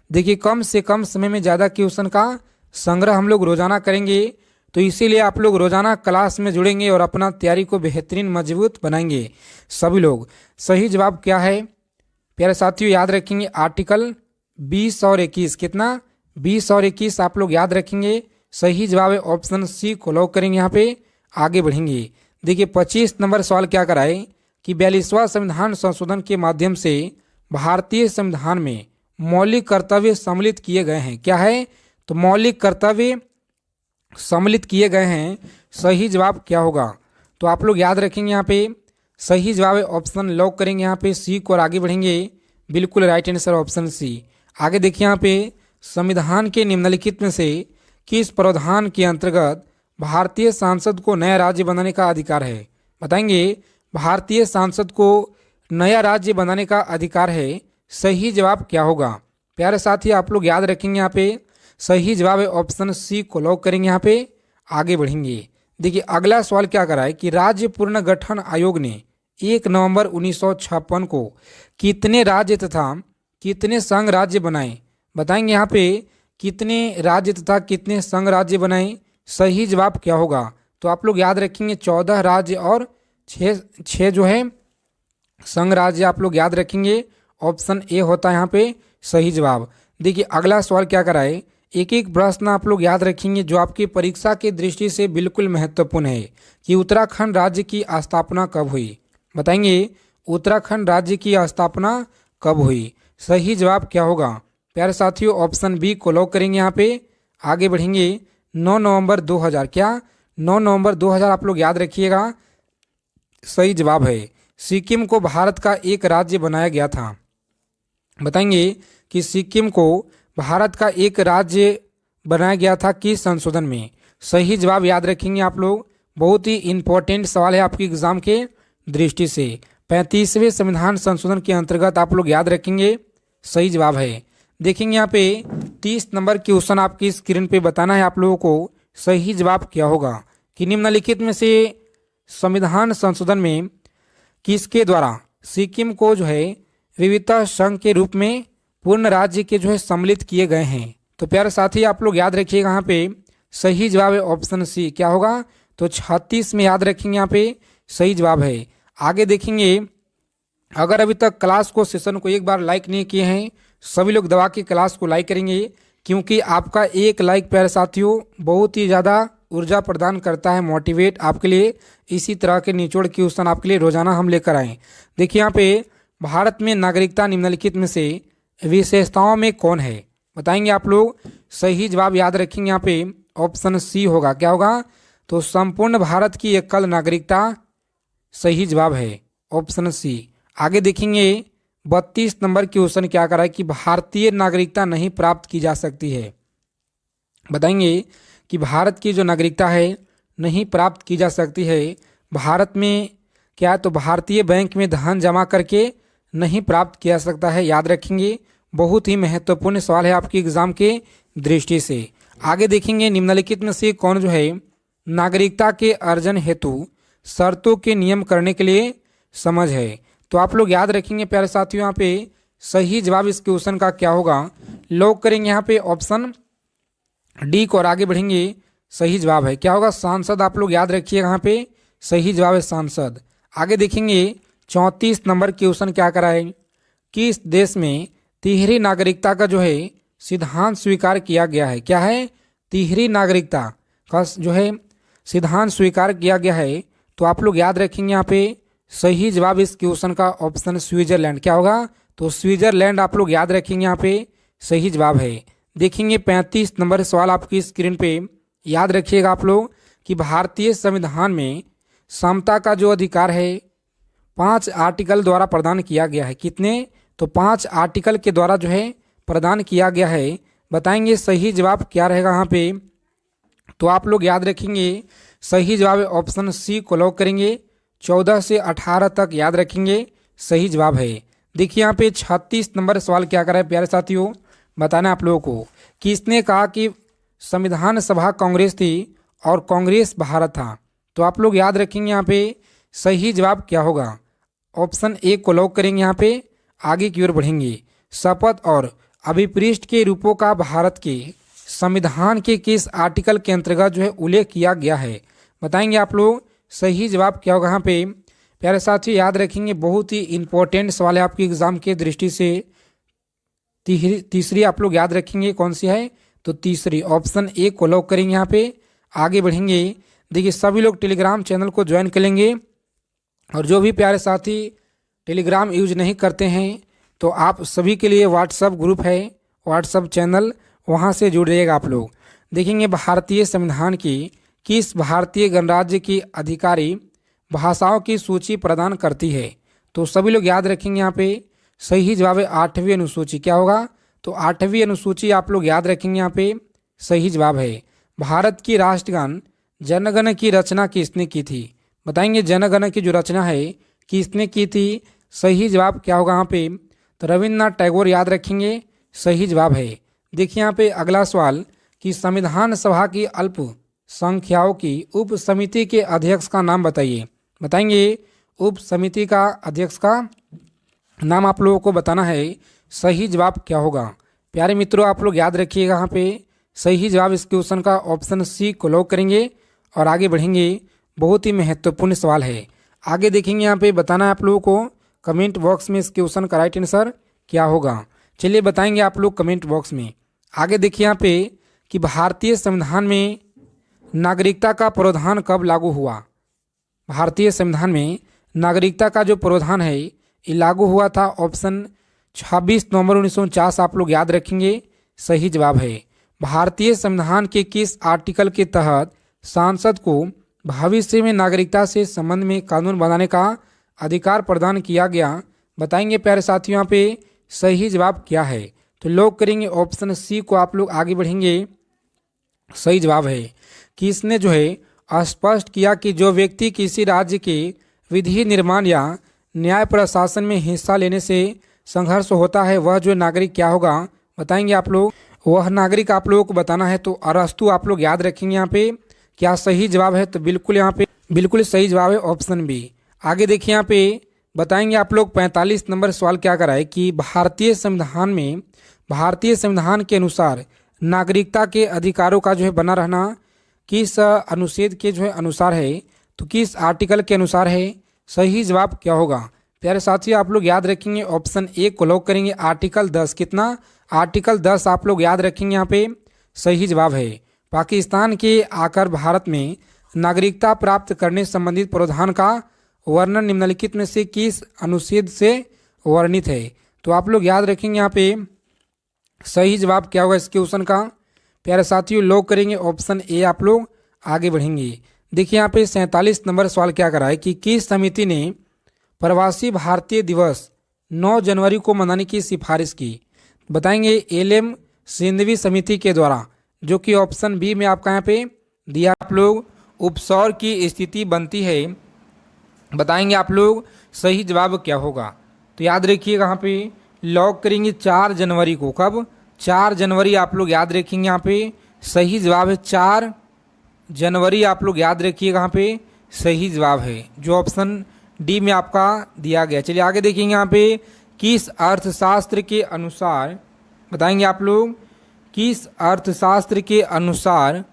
देखिए कम से कम समय में ज़्यादा क्वेश्चन का संग्रह हम लोग रोजाना करेंगे, तो इसीलिए आप लोग रोजाना क्लास में जुड़ेंगे और अपना तैयारी को बेहतरीन मजबूत बनाएंगे सभी लोग। सही जवाब क्या है प्यारे साथियों, याद रखेंगे आर्टिकल 20 और 21, कितना 20 और 21 आप लोग याद रखेंगे। सही जवाब है ऑप्शन सी को लॉक करेंगे यहाँ पे, आगे बढ़ेंगे। देखिए 25 नंबर सवाल क्या कराए कि 42वां संविधान संशोधन के माध्यम से भारतीय संविधान में मौलिक कर्तव्य सम्मिलित किए गए हैं, क्या है, तो मौलिक कर्तव्य सम्मिलित किए गए हैं। सही जवाब क्या होगा, तो आप लोग याद रखेंगे यहाँ पे। सही जवाब है ऑप्शन लॉक करेंगे यहाँ पे सी को, और आगे बढ़ेंगे। बिल्कुल राइट आंसर ऑप्शन सी। आगे देखिए यहाँ पे संविधान के निम्नलिखित में से किस प्रावधान के अंतर्गत भारतीय सांसद को नया राज्य बनाने का अधिकार है, बताएंगे भारतीय सांसद को नया राज्य बनाने का अधिकार है। सही जवाब क्या होगा प्यारे साथी आप लोग याद रखेंगे यहाँ पे। सही जवाब है ऑप्शन सी को लॉक करेंगे यहाँ पे, आगे बढ़ेंगे। देखिए अगला सवाल क्या करा है कि राज्य पुनर्गठन आयोग ने 1 नवंबर 1956 को कितने राज्य तथा कितने संघ राज्य बनाए, बताएंगे यहाँ पे कितने राज्य तथा कितने संघ राज्य बनाए। सही जवाब क्या होगा, तो आप लोग याद रखेंगे 14 राज्य और 6 जो है संघ राज्य आप लोग याद रखेंगे। ऑप्शन ए होता है यहाँ पे सही जवाब। देखिए अगला सवाल क्या कराए, एक एक प्रश्न आप लोग याद रखेंगे जो आपकी परीक्षा की दृष्टि से बिल्कुल महत्वपूर्ण है कि उत्तराखंड राज्य की स्थापना कब हुई, बताएंगे उत्तराखंड राज्य की स्थापना कब हुई। सही जवाब क्या होगा प्यारे साथियों, ऑप्शन बी को लॉक करेंगे यहाँ पे, आगे बढ़ेंगे। 9 नवंबर 2000, क्या 9 नवंबर 2000 आप लोग याद रखिएगा, सही जवाब है। सिक्किम को भारत का एक राज्य बनाया गया था, बताएंगे कि सिक्किम को भारत का एक राज्य बनाया गया था किस संशोधन में? सही जवाब याद रखेंगे आप लोग, बहुत ही इंपॉर्टेंट सवाल है आपकी एग्जाम के दृष्टि से। 35वें संविधान संशोधन के अंतर्गत आप लोग याद रखेंगे, सही जवाब है। देखेंगे यहाँ पे 30 नंबर क्वेश्चन आपकी स्क्रीन पे बताना है आप लोगों को सही जवाब क्या होगा कि निम्नलिखित में से संविधान संशोधन में किसके द्वारा सिक्किम को जो है विविधता संघ के रूप में पूर्ण राज्य के जो है सम्मिलित किए गए हैं? तो प्यारे साथी आप लोग याद रखिएगा, यहाँ पे सही जवाब है ऑप्शन सी। क्या होगा? तो 36 में याद रखेंगे, यहाँ पे सही जवाब है। आगे देखेंगे, अगर अभी तक क्लास को सेशन को एक बार लाइक नहीं किए हैं, सभी लोग दबा के क्लास को लाइक करेंगे, क्योंकि आपका एक लाइक प्यारे साथियों बहुत ही ज़्यादा ऊर्जा प्रदान करता है, मोटिवेट आपके लिए। इसी तरह के निचोड़ क्वेश्चन आपके लिए रोजाना हम लेकर आए। देखिए यहाँ पे भारत में नागरिकता निम्नलिखित में से विशेषताओं में कौन है? बताएंगे आप लोग, सही जवाब याद रखेंगे, यहाँ पे ऑप्शन सी होगा। क्या होगा? तो संपूर्ण भारत की एकल नागरिकता, सही जवाब है ऑप्शन सी। आगे देखेंगे 32 नंबर क्वेश्चन क्या करा है कि भारतीय नागरिकता नहीं प्राप्त की जा सकती है। बताएंगे कि भारत की जो नागरिकता है नहीं प्राप्त की जा सकती है। भारत में क्या है? तो भारतीय बैंक में धन जमा करके नहीं प्राप्त किया सकता है, याद रखेंगे। बहुत ही महत्वपूर्ण सवाल है आपकी एग्जाम के दृष्टि से। आगे देखेंगे, निम्नलिखित में से कौन जो है नागरिकता के अर्जन हेतु शर्तों के नियम करने के लिए समझ है? तो आप लोग याद रखेंगे प्यारे साथियों, यहाँ पे सही जवाब इस क्वेश्चन का क्या होगा? लॉक करेंगे यहाँ पे ऑप्शन डी को और आगे बढ़ेंगे। सही जवाब है, क्या होगा? सांसद। आप लोग याद रखिएगा, यहाँ पे सही जवाब है सांसद। आगे देखेंगे 34 नंबर क्वेश्चन क्या कराए, किस देश में तिहरी नागरिकता का जो है सिद्धांत स्वीकार किया गया है? क्या है? तिहरी नागरिकता का जो है सिद्धांत स्वीकार किया गया है। तो आप लोग याद रखेंगे, यहाँ पे सही जवाब इस क्वेश्चन का ऑप्शन स्विट्जरलैंड। क्या होगा? तो स्विट्जरलैंड आप लोग याद रखेंगे, यहाँ पे सही जवाब है। देखेंगे 35 नंबर सवाल आपकी स्क्रीन पे, याद रखिएगा आप लोग कि भारतीय संविधान में समता का जो अधिकार है 5 आर्टिकल द्वारा प्रदान किया गया है। कितने? तो 5 आर्टिकल के द्वारा जो है प्रदान किया गया है। बताएंगे सही जवाब क्या रहेगा यहाँ पे? तो आप लोग याद रखेंगे, सही जवाब है ऑप्शन सी को लॉक करेंगे। 14 से 18 तक याद रखेंगे, सही जवाब है। देखिए यहाँ पे 36 नंबर सवाल क्या कर रहा है प्यारे साथियों, बताना आप लोगों को कि इसने कहा कि संविधान सभा कांग्रेस थी और कांग्रेस भारत था। तो आप लोग याद रखेंगे, यहाँ पे सही जवाब क्या होगा? ऑप्शन ए को लॉक करेंगे। यहाँ पे आगे की ओर बढ़ेंगे। शपथ और अभिपृष्ठ के रूपों का भारत के संविधान के किस आर्टिकल के अंतर्गत जो है उल्लेख किया गया है? बताएंगे आप लोग, सही जवाब क्या होगा? यहाँ पे प्यारे साथियों याद रखेंगे, बहुत ही इंपॉर्टेंट सवाल है आपकी एग्जाम के दृष्टि से। तीसरी आप लोग याद रखेंगे, कौन सी है? तो तीसरी ऑप्शन ए को लॉक करेंगे। यहाँ पे आगे बढ़ेंगे। देखिए सभी लोग टेलीग्राम चैनल को ज्वाइन कर लेंगे, और जो भी प्यारे साथी टेलीग्राम यूज नहीं करते हैं तो आप सभी के लिए व्हाट्सअप ग्रुप है, व्हाट्सअप चैनल, वहाँ से जुड़ जाइएगा आप लोग। देखेंगे भारतीय संविधान की किस भारतीय गणराज्य की अधिकारी भाषाओं की सूची प्रदान करती है? तो सभी लोग याद रखेंगे, यहाँ पे सही जवाब है 8वीं अनुसूची। क्या होगा? तो 8वीं अनुसूची आप लोग याद रखेंगे, यहाँ पे सही जवाब है। भारत की राष्ट्रगान जनगण की रचना किसने की थी? बताएंगे जनगण की जो रचना है किसने की थी? सही जवाब क्या होगा यहाँ पे? तो रविन्द्रनाथ टैगोर, याद रखेंगे, सही जवाब है। देखिए यहाँ पे अगला सवाल कि संविधान सभा की अल्पसंख्याओं की उप समिति के अध्यक्ष का नाम बताइए। बताएंगे उप समिति का अध्यक्ष का नाम आप लोगों को बताना है। सही जवाब क्या होगा? प्यारे मित्रों आप लोग याद रखिएगा, यहाँ पे सही जवाब इस क्वेश्चन का ऑप्शन सी को लॉक करेंगे और आगे बढ़ेंगे। बहुत ही महत्वपूर्ण सवाल है। आगे देखेंगे, यहाँ पे बताना है आप लोगों को कमेंट बॉक्स में इस क्वेश्चन का राइट आंसर क्या होगा। चलिए बताएंगे आप लोग कमेंट बॉक्स में। आगे देखिए यहाँ पे कि भारतीय संविधान में नागरिकता का प्रावधान कब लागू हुआ? भारतीय संविधान में नागरिकता का जो प्रावधान है ये लागू हुआ था। ऑप्शन 26 नवंबर 1949 आप लोग याद रखेंगे, सही जवाब है। भारतीय संविधान के किस आर्टिकल के तहत सांसद को भविष्य में नागरिकता से संबंध में कानून बनाने का अधिकार प्रदान किया गया? बताएंगे प्यारे साथियों, यहाँ पे सही जवाब क्या है? तो लॉक करेंगे ऑप्शन सी को आप लोग आगे बढ़ेंगे। सही जवाब है कि इसने जो है स्पष्ट किया कि जो व्यक्ति किसी राज्य के विधि निर्माण या न्याय प्रशासन में हिस्सा लेने से संघर्ष होता है वह जो नागरिक क्या होगा, बताएंगे आप लोग। वह नागरिक आप लोगों को बताना है, तो अरस्तु आप लोग याद रखेंगे यहाँ पे। क्या सही जवाब है? तो बिल्कुल यहाँ पे बिल्कुल सही जवाब है ऑप्शन बी। आगे देखिए यहाँ पे बताएंगे आप लोग 45 नंबर सवाल क्या कराए कि भारतीय संविधान के अनुसार नागरिकता के अधिकारों का जो है बना रहना किस अनुच्छेद के जो है अनुसार है, तो किस आर्टिकल के अनुसार है। सही जवाब क्या होगा प्यारे साथियों? आप लोग याद रखेंगे ऑप्शन ए को लॉक करेंगे। आर्टिकल 10 कितना? आर्टिकल 10 आप लोग याद रखेंगे यहाँ पे। सही जवाब है पाकिस्तान के आकर भारत में नागरिकता प्राप्त करने संबंधित प्रावधान का वर्णन निम्नलिखित में से किस अनुच्छेद से वर्णित है। तो आप लोग याद रखेंगे यहाँ पे सही जवाब क्या होगा इस क्वेश्चन का। प्यारे साथियों लॉक करेंगे ऑप्शन ए, आप लोग आगे बढ़ेंगे। देखिए यहाँ पे 47 नंबर सवाल क्या करा है कि किस समिति ने प्रवासी भारतीय दिवस 9 जनवरी को मनाने की सिफारिश की, बताएंगे। एलएम सिंधवी समिति के द्वारा, जो कि ऑप्शन बी में आपका यहाँ पे दिया। आप लोग उपसौर की स्थिति बनती है, बताएंगे आप लोग। सही जवाब क्या होगा? तो याद रखिएगा यहाँ पे लॉक करेंगे 4 जनवरी को। कब? 4 जनवरी आप लोग याद रखेंगे यहाँ पे। सही जवाब है 4 जनवरी आप लोग याद रखिएगा यहाँ पे। सही जवाब है जो ऑप्शन डी में आपका दिया गया। चलिए आगे देखेंगे यहाँ पे किस अर्थशास्त्र के अनुसार, बताएंगे आप लोग, किस अर्थशास्त्र के अनुसार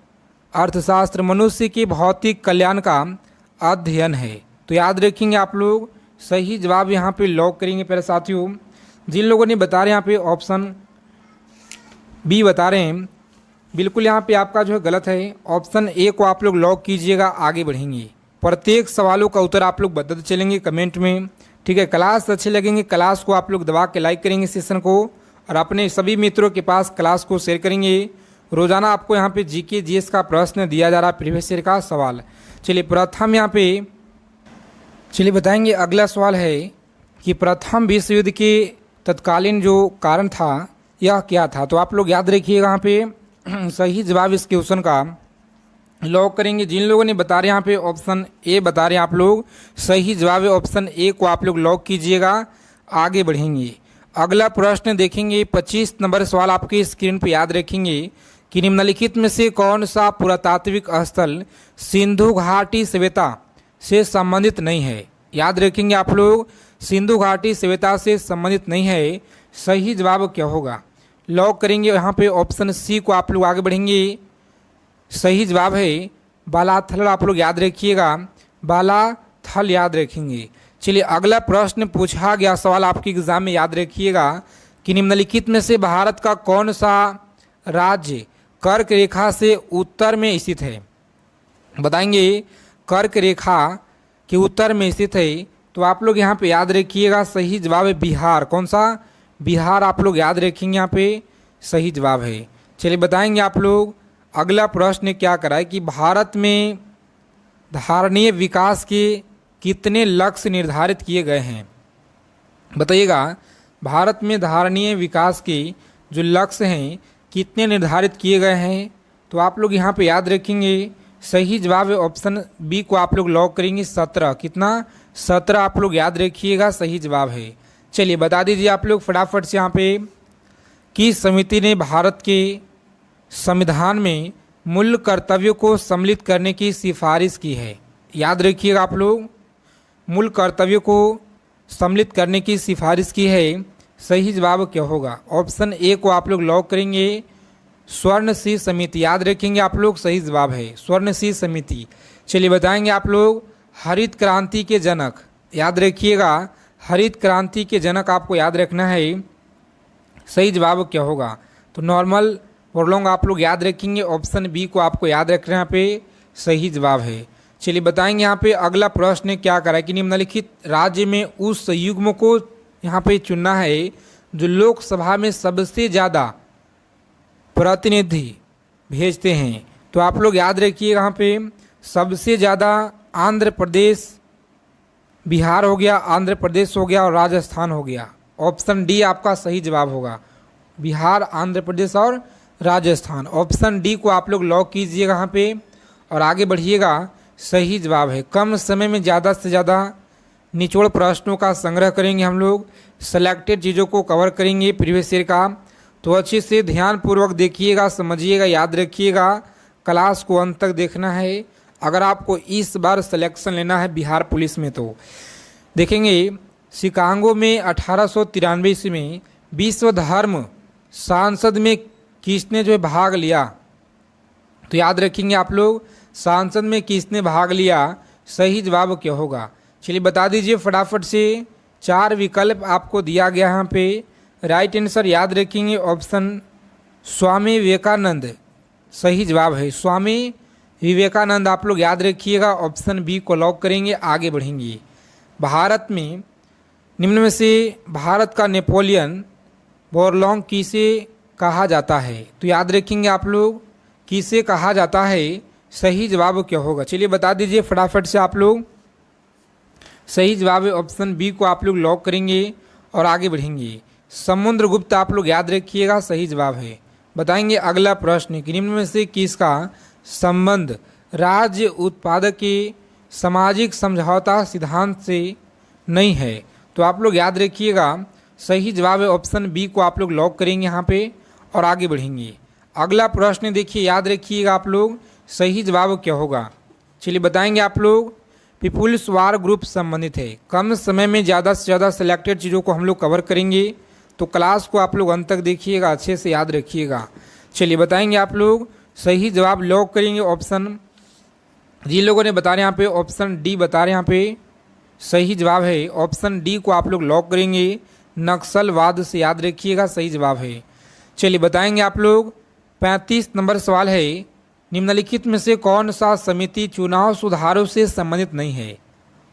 अर्थशास्त्र मनुष्य के भौतिक कल्याण का अध्ययन है। तो याद रखेंगे आप लोग। सही जवाब यहाँ पे लॉक करेंगे प्यारे साथियों। जिन लोगों ने बता रहे हैं यहाँ पे ऑप्शन बी बता रहे हैं, बिल्कुल यहाँ पे आपका जो है गलत है। ऑप्शन ए को आप लोग लॉक कीजिएगा। आगे बढ़ेंगे, प्रत्येक सवालों का उत्तर आप लोग बताते चलेंगे कमेंट में, ठीक है। क्लास अच्छे लगेंगे, क्लास को आप लोग दबा के लाइक करेंगे सेशन को, और अपने सभी मित्रों के पास क्लास को शेयर करेंगे। रोजाना आपको यहाँ पे जीके जीएस का प्रश्न दिया जा रहा है, प्रीवियस ईयर का सवाल। चलिए प्रथम यहाँ पे चलिए बताएंगे। अगला सवाल है कि प्रथम विश्व युद्ध के तत्कालीन जो कारण था यह क्या था। तो आप लोग याद रखिएगा यहाँ पे सही जवाब इस क्वेश्चन का लॉक करेंगे। जिन लोगों ने बता रहे हैं यहाँ पे ऑप्शन ए बता रहे हैं आप लोग, सही जवाब है ऑप्शन ए को आप लोग लॉक कीजिएगा। आगे बढ़ेंगे, अगला प्रश्न देखेंगे। 25 नंबर सवाल आपके स्क्रीन पे याद रखेंगे कि निम्नलिखित में से कौन सा पुरातात्विक स्थल सिंधु घाटी सभ्यता से संबंधित नहीं है। याद रखेंगे आप लोग, सिंधु घाटी सभ्यता से संबंधित नहीं है। सही जवाब क्या होगा? लॉक करेंगे यहाँ पे ऑप्शन सी को। आप लोग आगे बढ़ेंगे। सही जवाब है बालाथल, आप लोग याद रखिएगा, बालाथल याद रखेंगे। चलिए अगला प्रश्न पूछा गया सवाल आपके एग्जाम में याद रखिएगा कि निम्नलिखित में से भारत का कौन सा राज्य कर्क रेखा से उत्तर में स्थित है, बताएंगे। कर्क रेखा के उत्तर में स्थित है, तो आप लोग यहाँ पे याद रखिएगा सही जवाब है बिहार। कौन सा? बिहार आप लोग याद रखेंगे यहाँ पे। सही जवाब है। चलिए बताएंगे आप लोग। अगला प्रश्न क्या करा है कि भारत में धारणीय विकास के कितने लक्ष्य निर्धारित किए गए हैं, बताइएगा। भारत में धारणीय विकास के जो लक्ष्य हैं कितने निर्धारित किए गए हैं, तो आप लोग यहाँ पे याद रखेंगे। सही जवाब है ऑप्शन बी को आप लोग लॉक करेंगे। 17 कितना? 17 आप लोग याद रखिएगा। सही जवाब है। चलिए बता दीजिए आप लोग फटाफट से यहाँ पे कि समिति ने भारत के संविधान में मूल कर्तव्यों को सम्मिलित करने की सिफारिश की है। याद रखिएगा आप लोग, मूल कर्तव्यों को सम्मिलित करने की सिफारिश की है। सही जवाब क्या होगा? ऑप्शन ए को आप लोग लॉक करेंगे। स्वर्णशील समिति याद रखेंगे आप लोग। सही जवाब है स्वर्णशील समिति। चलिए बताएंगे आप लोग। हरित क्रांति के जनक याद रखिएगा, हरित क्रांति के जनक आपको याद रखना है। सही जवाब क्या होगा? तो नॉर्मल बोरलॉन्ग आप लोग याद रखेंगे। ऑप्शन बी को आपको याद रखना है यहाँ पे। सही जवाब है। चलिए बताएंगे यहाँ पे अगला प्रश्न क्या करा कि निम्नलिखित राज्य में उस युग्म को यहाँ पे चुनना है जो लोकसभा में सबसे ज़्यादा प्रतिनिधि भेजते हैं। तो आप लोग याद रखिए यहाँ पे सबसे ज़्यादा आंध्र प्रदेश, बिहार हो गया, आंध्र प्रदेश हो गया और राजस्थान हो गया। ऑप्शन डी आपका सही जवाब होगा। बिहार, आंध्र प्रदेश और राजस्थान। ऑप्शन डी को आप लोग लॉक कीजिएगा यहाँ पे और आगे बढ़िएगा। सही जवाब है। कम समय में ज़्यादा से ज़्यादा निचोड़ प्रश्नों का संग्रह करेंगे हम लोग, सेलेक्टेड चीज़ों को कवर करेंगे प्रीवियस ईयर का। तो अच्छे से ध्यानपूर्वक देखिएगा, समझिएगा, याद रखिएगा, क्लास को अंत तक देखना है अगर आपको इस बार सिलेक्शन लेना है बिहार पुलिस में। तो देखेंगे शिकागो में 1893 में विश्व धर्म सांसद में किसने जो है भाग लिया। तो याद रखेंगे आप लोग, सांसद में किसने भाग लिया, सही जवाब क्या होगा। चलिए बता दीजिए फटाफट से। 4 विकल्प आपको दिया गया यहाँ पे। राइट आंसर याद रखेंगे ऑप्शन स्वामी विवेकानंद सही जवाब है। स्वामी विवेकानंद आप लोग याद रखिएगा। ऑप्शन बी को लॉक करेंगे, आगे बढ़ेंगे। भारत में निम्न में से भारत का नेपोलियन बोरलॉन्ग किसे कहा जाता है। तो याद रखेंगे आप लोग, किसे कहा जाता है, सही जवाब क्या होगा। चलिए बता दीजिए फटाफट से आप लोग। सही जवाब है ऑप्शन बी को आप लोग लॉक करेंगे और आगे बढ़ेंगे। समुद्रगुप्त आप लोग याद रखिएगा, सही जवाब है। बताएंगे अगला प्रश्न कि निम्न में से किसका संबंध राज्य उत्पादक के सामाजिक समझौता सिद्धांत से नहीं है। तो आप लोग याद रखिएगा, सही जवाब है ऑप्शन बी को आप लोग लॉक करेंगे यहाँ पे और आगे बढ़ेंगे। अगला प्रश्न देखिए, याद रखिएगा आप लोग, सही जवाब क्या होगा। चलिए बताएंगे आप लोग। पीपुल्स वार ग्रुप संबंधित है। कम समय में ज़्यादा से ज़्यादा सिलेक्टेड चीज़ों को हम लोग कवर करेंगे, तो क्लास को आप लोग अंत तक देखिएगा, अच्छे से याद रखिएगा। चलिए बताएंगे आप लोग। सही जवाब लॉक करेंगे ऑप्शन, जिन लोगों ने बता रहे हैं यहाँ पे ऑप्शन डी बता रहे हैं यहाँ पे, सही जवाब है ऑप्शन डी को आप लोग लॉक करेंगे। नक्सलवाद से याद रखिएगा, सही जवाब है। चलिए बताएंगे आप लोग। 35 नंबर सवाल है, निम्नलिखित में से कौन सा समिति चुनाव सुधारों से संबंधित नहीं है।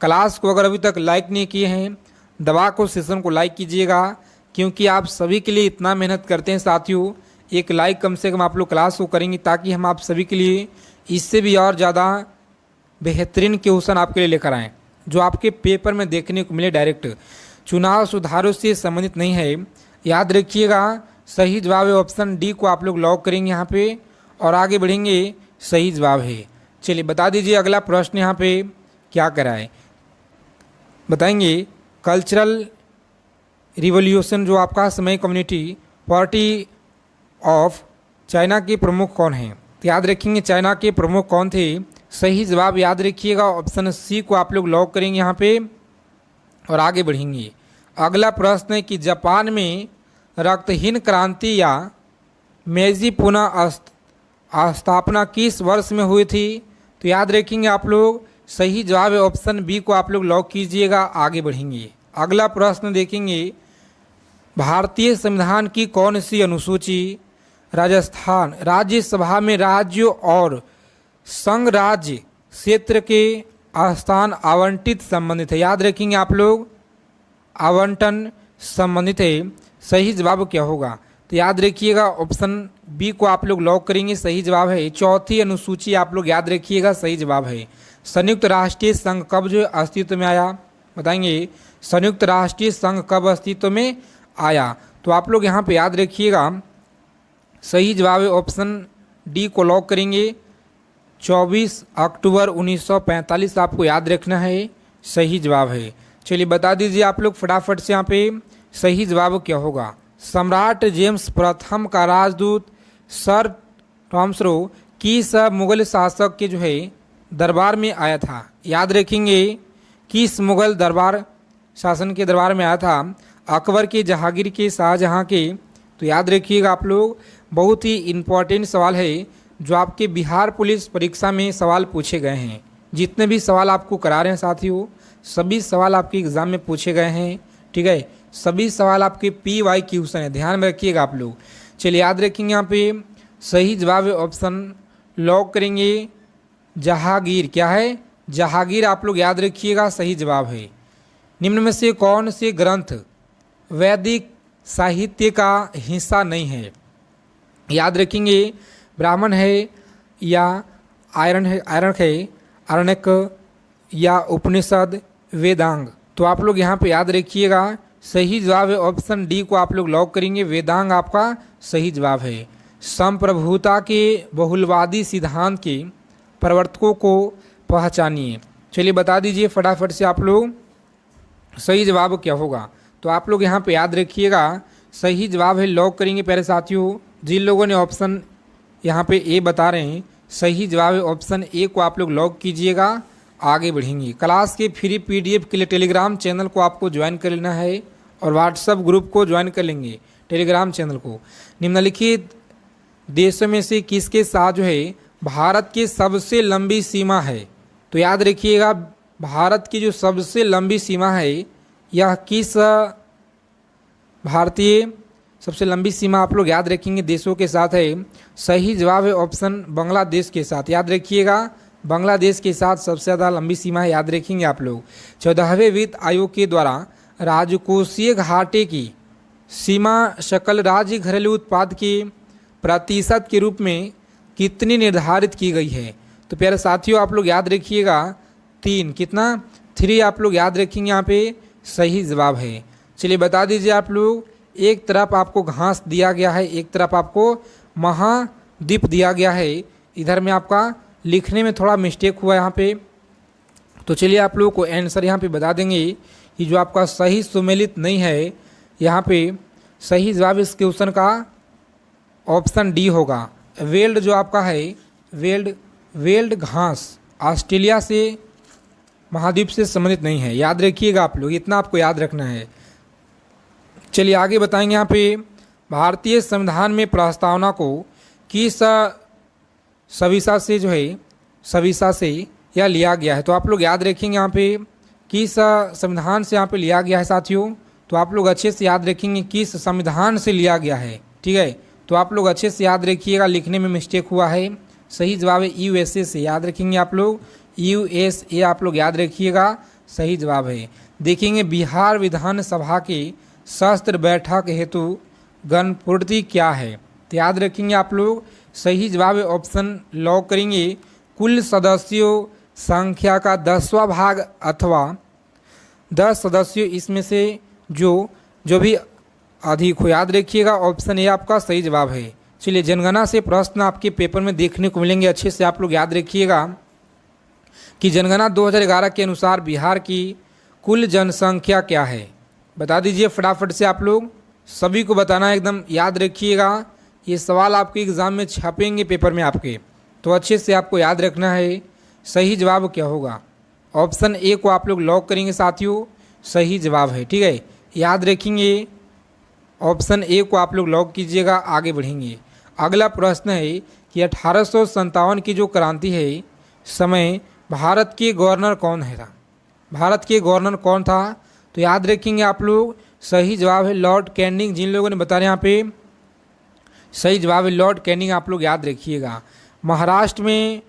क्लास को अगर अभी तक लाइक नहीं किए हैं, दबा को सेशन को लाइक कीजिएगा, क्योंकि आप सभी के लिए इतना मेहनत करते हैं साथियों। एक लाइक कम से कम आप लोग क्लास को करेंगे, ताकि हम आप सभी के लिए इससे भी और ज़्यादा बेहतरीन क्वेश्चन आपके लिए लेकर आएँ, जो आपके पेपर में देखने को मिले डायरेक्ट। चुनाव सुधारों से संबंधित नहीं है, याद रखिएगा। सही जवाब है ऑप्शन डी को आप लोग लॉक करेंगे यहाँ पे और आगे बढ़ेंगे। सही जवाब है। चलिए बता दीजिए अगला प्रश्न यहाँ पे क्या कराए। बताएंगे कल्चरल रिवॉल्यूशन जो आपका समय कम्युनिटी पार्टी ऑफ चाइना के प्रमुख कौन हैं। तो याद रखेंगे चाइना के प्रमुख कौन थे, सही जवाब याद रखिएगा ऑप्शन सी को आप लोग लॉक करेंगे यहाँ पे और आगे बढ़ेंगे। अगला प्रश्न है कि जापान में रक्तहीन क्रांति या मेजी पुनः स्थापना किस वर्ष में हुई थी। तो याद रखेंगे आप लोग, सही जवाब है ऑप्शन बी को आप लोग लॉक कीजिएगा, आगे बढ़ेंगे। अगला प्रश्न देखेंगे, भारतीय संविधान की कौन सी अनुसूची राजस्थान राज्यसभा में राज्यों और संघ राज्य क्षेत्र के स्थान आवंटित संबंधित है। याद रखेंगे आप लोग, आवंटन संबंधित है, सही जवाब क्या होगा। तो याद रखिएगा ऑप्शन बी को आप लोग लॉक करेंगे, सही जवाब है। चौथी अनुसूची आप लोग याद रखिएगा, सही जवाब है। संयुक्त राष्ट्रीय संघ कब जो अस्तित्व में आया, बताएंगे संयुक्त राष्ट्रीय संघ कब अस्तित्व में आया। तो आप लोग यहाँ पे याद रखिएगा, सही जवाब है ऑप्शन डी को लॉक करेंगे। 24 अक्टूबर 1945 आपको याद रखना है, सही जवाब है। चलिए बता दीजिए आप लोग फटाफट से यहाँ पे, सही जवाब क्या होगा। सम्राट जेम्स प्रथम का राजदूत सर टॉमस्रो किस मुगल शासक के जो है दरबार में आया था। याद रखेंगे किस मुगल दरबार शासन के दरबार में आया था, अकबर के, जहांगीर के, शाहजहां के। तो याद रखिएगा आप लोग, बहुत ही इम्पोर्टेंट सवाल है जो आपके बिहार पुलिस परीक्षा में सवाल पूछे गए हैं। जितने भी सवाल आपको करा रहे हैं साथियों, सभी सवाल आपके एग्ज़ाम में पूछे गए हैं, ठीक है। सभी सवाल आपके PY क्वेश्चन है, ध्यान में रखिएगा आप लोग। चलिए याद रखेंगे यहाँ पे, सही जवाब है ऑप्शन लॉक करेंगे जहांगीर। क्या है, जहांगीर आप लोग याद रखिएगा, सही जवाब है। निम्न में से कौन से ग्रंथ वैदिक साहित्य का हिस्सा नहीं है। याद रखेंगे ब्राह्मण है या आरण्यक या उपनिषद वेदांग। तो आप लोग यहाँ पे याद रखिएगा, सही जवाब है ऑप्शन डी को आप लोग लॉक करेंगे, वेदांग आपका सही जवाब है। संप्रभुता के बहुलवादी सिद्धांत के प्रवर्तकों को पहचानिए। चलिए बता दीजिए फटाफट से आप लोग सही जवाब क्या होगा। तो आप लोग यहाँ पे याद रखिएगा, सही जवाब है, लॉक करेंगे प्यारे साथियों। जिन लोगों ने ऑप्शन यहाँ पे ए बता रहे हैं, सही जवाब है ऑप्शन ए को आप लोग लॉक कीजिएगा, आगे बढ़ेंगे। क्लास के फ्री पीडीएफ के लिए टेलीग्राम चैनल को आपको ज्वाइन कर लेना है और व्हाट्सएप ग्रुप को ज्वाइन कर लेंगे, टेलीग्राम चैनल को। निम्नलिखित देशों में से किसके साथ जो है भारत की सबसे लंबी सीमा है? तो याद रखिएगा, भारत की जो सबसे लंबी सीमा है यह किस भारतीय सबसे लंबी सीमा आप लोग याद रखेंगे देशों के साथ है? सही जवाब है ऑप्शन बांग्लादेश के साथ। याद रखिएगा, बांग्लादेश के साथ सबसे ज़्यादा लंबी सीमा है, याद रखेंगे आप लोग। 14वें वित्त आयोग के द्वारा राजकोषीय घाटे की सीमा सकल राज्य घरेलू उत्पाद के प्रतिशत के रूप में कितनी निर्धारित की गई है? तो प्यारे साथियों आप लोग याद रखिएगा 3, कितना 3 आप लोग याद रखेंगे, यहाँ पे सही जवाब है। चलिए बता दीजिए आप लोग, एक तरफ आपको घास दिया गया है, एक तरफ आपको महाद्वीप दिया गया है। इधर में आपका लिखने में थोड़ा मिस्टेक हुआ यहाँ पे, तो चलिए आप लोगों को आंसर यहाँ पे बता देंगे कि जो आपका सही सुमेलित नहीं है, यहाँ पे सही जवाब इस क्वेश्चन का ऑप्शन डी होगा। वेल्ड जो आपका है, वेल्ड घास ऑस्ट्रेलिया से महाद्वीप से संबंधित नहीं है, याद रखिएगा आप लोग, इतना आपको याद रखना है। चलिए आगे बताएंगे। यहाँ पे भारतीय संविधान में प्रस्तावना को किस सविशा से जो है सविशा से यह लिया गया है? तो आप लोग याद रखेंगे यहाँ पे किस संविधान से यहाँ पे लिया गया है साथियों। तो आप लोग अच्छे से याद रखेंगे किस संविधान से लिया गया है, ठीक है। तो आप लोग अच्छे से याद रखिएगा, लिखने में मिस्टेक हुआ है। सही जवाब है यूएसए से, याद रखेंगे आप लोग, यूएसए आप लोग याद रखिएगा, सही जवाब है। देखेंगे बिहार विधानसभा के सत्र बैठक हेतु गणपूर्ति क्या है? तो याद रखेंगे आप लोग, सही जवाब है ऑप्शन लॉक करेंगे, कुल सदस्यों संख्या का 10वां भाग अथवा 10 सदस्यों इसमें से जो भी अधिक हो, याद रखिएगा ऑप्शन ए आपका सही जवाब है। चलिए जनगणना से प्रश्न आपके पेपर में देखने को मिलेंगे, अच्छे से आप लोग याद रखिएगा कि जनगणना 2011 के अनुसार बिहार की कुल जनसंख्या क्या है? बता दीजिए फटाफट से आप लोग, सभी को बताना एकदम याद रखिएगा। ये सवाल आपके एग्ज़ाम में छपेंगे पेपर में आपके, तो अच्छे से आपको याद रखना है सही जवाब क्या होगा। ऑप्शन ए को आप लोग लॉक करेंगे साथियों, सही जवाब है, ठीक है। याद रखेंगे ऑप्शन ए को आप लोग लॉक कीजिएगा, आगे बढ़ेंगे। अगला प्रश्न है कि 1857 की जो क्रांति है समय भारत के गवर्नर कौन है? भारत के गवर्नर कौन था? तो याद रखेंगे आप लोग, सही जवाब है लॉर्ड कैनिंग। जिन लोगों ने बता रहे यहाँ पे सही जवाब है लॉर्ड कैनिंग, आप लोग याद रखिएगा। महाराष्ट्र में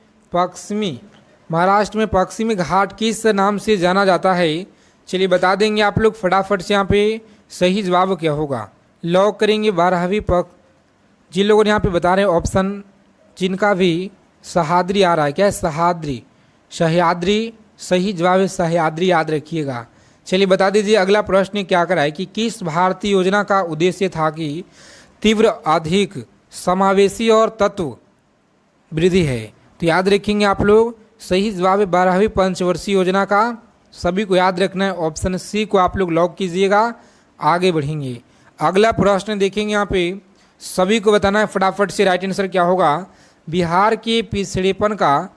पश्चिमी घाट किस नाम से जाना जाता है? चलिए बता देंगे आप लोग फटाफट से, यहाँ पे सही जवाब क्या होगा, लॉक करेंगे 12वीं जिन लोगों ने यहाँ पे बता रहे हैं ऑप्शन, जिनका भी सह्याद्री आ रहा है, क्या है सह्याद्री, सही जवाब है सह्याद्री, याद रखिएगा। चलिए बता दीजिए अगला प्रश्न क्या करा है कि किस भारतीय योजना का उद्देश्य था कि तीव्र, अधिक समावेशी और तत्व वृद्धि है? तो याद रखेंगे आप लोग, सही जवाब है 12वीं पंचवर्षीय योजना का, सभी को याद रखना है, ऑप्शन सी को आप लोग लॉक कीजिएगा, आगे बढ़ेंगे। अगला प्रश्न देखेंगे, यहाँ पे सभी को बताना है फटाफट से राइट आंसर क्या होगा। बिहार के पिछड़ेपन का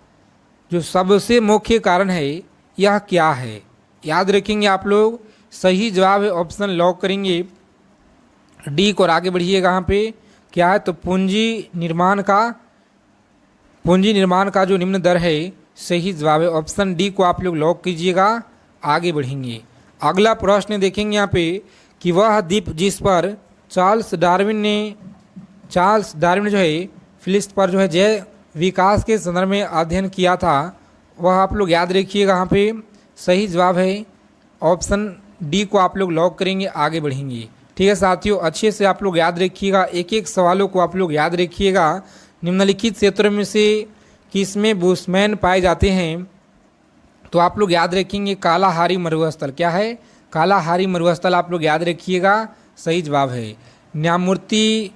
जो सबसे मुख्य कारण है यह क्या है? याद रखेंगे आप लोग, सही जवाब है ऑप्शन लॉक करेंगे डी को, और आगे बढ़िएगा। यहाँ पे क्या है? तो पूंजी निर्माण का जो निम्न दर है, सही जवाब है ऑप्शन डी को आप लोग लॉक कीजिएगा, आगे बढ़ेंगे। अगला प्रश्न देखेंगे यहाँ पे कि वह द्वीप जिस पर चार्ल्स डार्विन जो है फिलिस्ट पर जो है जैव विकास के संदर्भ में अध्ययन किया था, वह आप लोग याद रखिएगा। यहाँ पे सही जवाब है ऑप्शन डी को आप लोग लॉक करेंगे, आगे बढ़ेंगे। ठीक है साथियों, अच्छे से आप लोग याद रखिएगा, एक एक सवालों को आप लोग याद रखिएगा। निम्नलिखित क्षेत्रों में से किसमें बुशमैन पाए जाते हैं? तो आप लोग याद रखेंगे कालाहारी मरुस्थल, क्या है? कालाहारी मरुस्थल आप लोग याद रखिएगा सही जवाब है। न्यायमूर्ति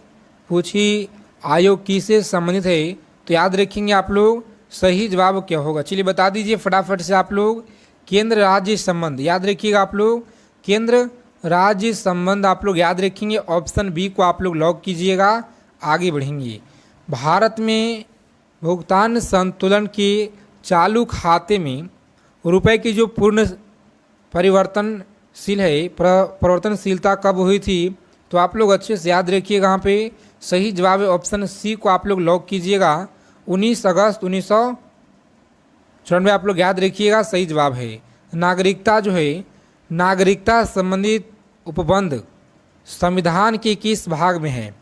पूछी आयोग किससे संबंधित है, तो याद रखेंगे आप लोग सही जवाब क्या होगा। चलिए बता दीजिए फटाफट से आप लोग। केंद्र राज्य संबंध याद रखिएगा आप लोग, केंद्र राज्य संबंध आप लोग याद रखेंगे। ऑप्शन बी को आप लोग लॉक कीजिएगा, आगे बढ़ेंगे। भारत में भुगतान संतुलन के चालू खाते में रुपए की जो पूर्ण परिवर्तनशील है परिवर्तनशीलता कब हुई थी, तो आप लोग अच्छे से याद रखिएगा। यहाँ पे सही जवाब है ऑप्शन सी को आप लोग लॉक कीजिएगा। 19 अगस्त 1994 आप लोग याद रखिएगा सही जवाब है। नागरिकता जो है, नागरिकता संबंधित उपबंध संविधान के किस भाग में है,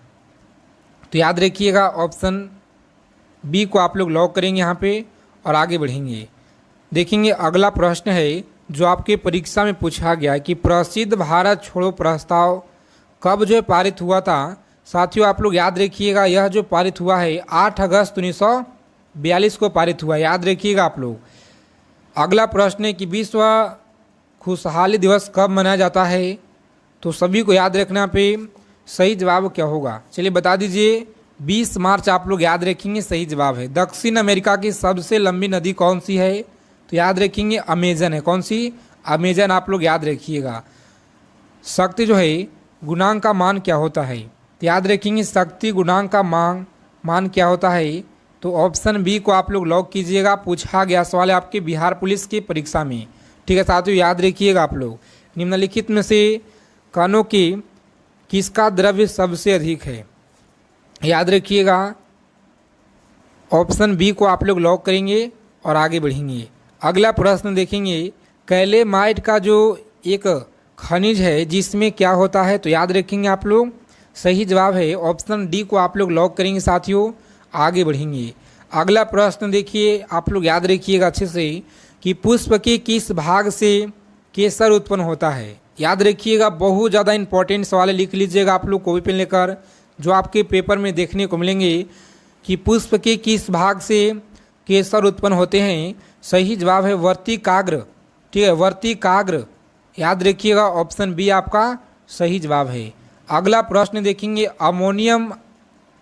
तो याद रखिएगा ऑप्शन बी को आप लोग लॉक करेंगे यहाँ पे और आगे बढ़ेंगे। देखेंगे अगला प्रश्न है जो आपके परीक्षा में पूछा गया कि प्रसिद्ध भारत छोड़ो प्रस्ताव कब जो पारित हुआ था। साथियों आप लोग याद रखिएगा यह जो पारित हुआ है 8 अगस्त 1942 को पारित हुआ, याद रखिएगा आप लोग। अगला प्रश्न है कि विश्व खुशहाली दिवस कब मनाया जाता है, तो सभी को याद रखना पे सही जवाब क्या होगा। चलिए बता दीजिए 20 मार्च आप लोग याद रखेंगे सही जवाब है। दक्षिण अमेरिका की सबसे लंबी नदी कौन सी है, तो याद रखेंगे अमेजन है। कौन सी, अमेजन आप लोग याद रखिएगा। शक्ति जो है गुणांक का मान क्या होता है, तो याद रखेंगे शक्ति गुणांक का मान क्या होता है, तो ऑप्शन बी को आप लोग लॉक कीजिएगा। पूछा गया सवाल है आपके बिहार पुलिस की परीक्षा में, ठीक है साथियों याद रखिएगा आप लोग। निम्नलिखित में से कणों की किसका द्रव्य सबसे अधिक है, याद रखिएगा ऑप्शन बी को आप लोग लॉक करेंगे और आगे बढ़ेंगे। अगला प्रश्न देखेंगे कैलेमाइट का जो एक खनिज है जिसमें क्या होता है, तो याद रखेंगे आप लोग सही जवाब है ऑप्शन डी को आप लोग लॉक करेंगे साथियों, आगे बढ़ेंगे। अगला प्रश्न देखिए आप लोग याद रखिएगा अच्छे से कि पुष्प के किस भाग से केसर उत्पन्न होता है, याद रखिएगा बहुत ज़्यादा इंपॉर्टेंट सवाल है, लिख लीजिएगा आप लोग कॉपी पेन लेकर, जो आपके पेपर में देखने को मिलेंगे कि पुष्प के किस भाग से केसर उत्पन्न होते हैं। सही जवाब है वर्तिकाग्र, ठीक है वर्तिकाग्र, याद रखिएगा ऑप्शन बी आपका सही जवाब है। अगला प्रश्न देखेंगे अमोनियम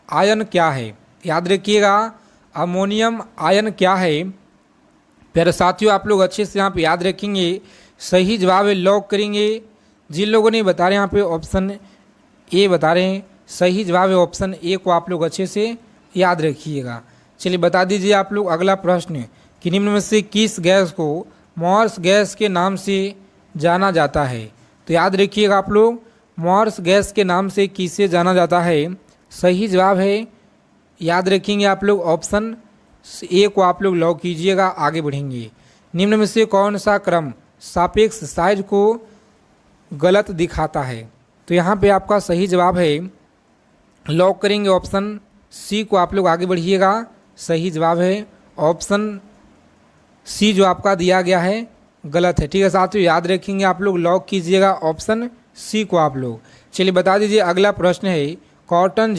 आयन क्या है, याद रखिएगा अमोनियम आयन क्या है। प्यारे साथियों आप लोग अच्छे से यहाँ पे याद रखेंगे सही जवाब है, लॉक करेंगे। जिन लोगों ने बता रहे हैं यहाँ पे ऑप्शन ए बता रहे हैं, सही जवाब है ऑप्शन ए को आप लोग अच्छे से याद रखिएगा। चलिए बता दीजिए आप लोग अगला प्रश्न कि निम्न में से किस गैस को मॉर्स गैस के नाम से जाना जाता है, तो याद रखिएगा आप लोग मॉर्स गैस के नाम से किसे जाना जाता है। सही जवाब है याद रखेंगे आप लोग ऑप्शन ए को आप लोग लॉक कीजिएगा, आगे बढ़ेंगे। निम्न में से कौन सा क्रम सापेक्ष साइज को गलत दिखाता है, तो यहाँ पे आपका सही जवाब है, लॉक करेंगे ऑप्शन सी को आप लोग आगे बढ़िएगा। सही जवाब है ऑप्शन सी जो आपका दिया गया है गलत है, ठीक है साथियों याद रखेंगे आप लोग, लॉक कीजिएगा ऑप्शन सी को आप लोग। चलिए बता दीजिए अगला प्रश्न है कॉटन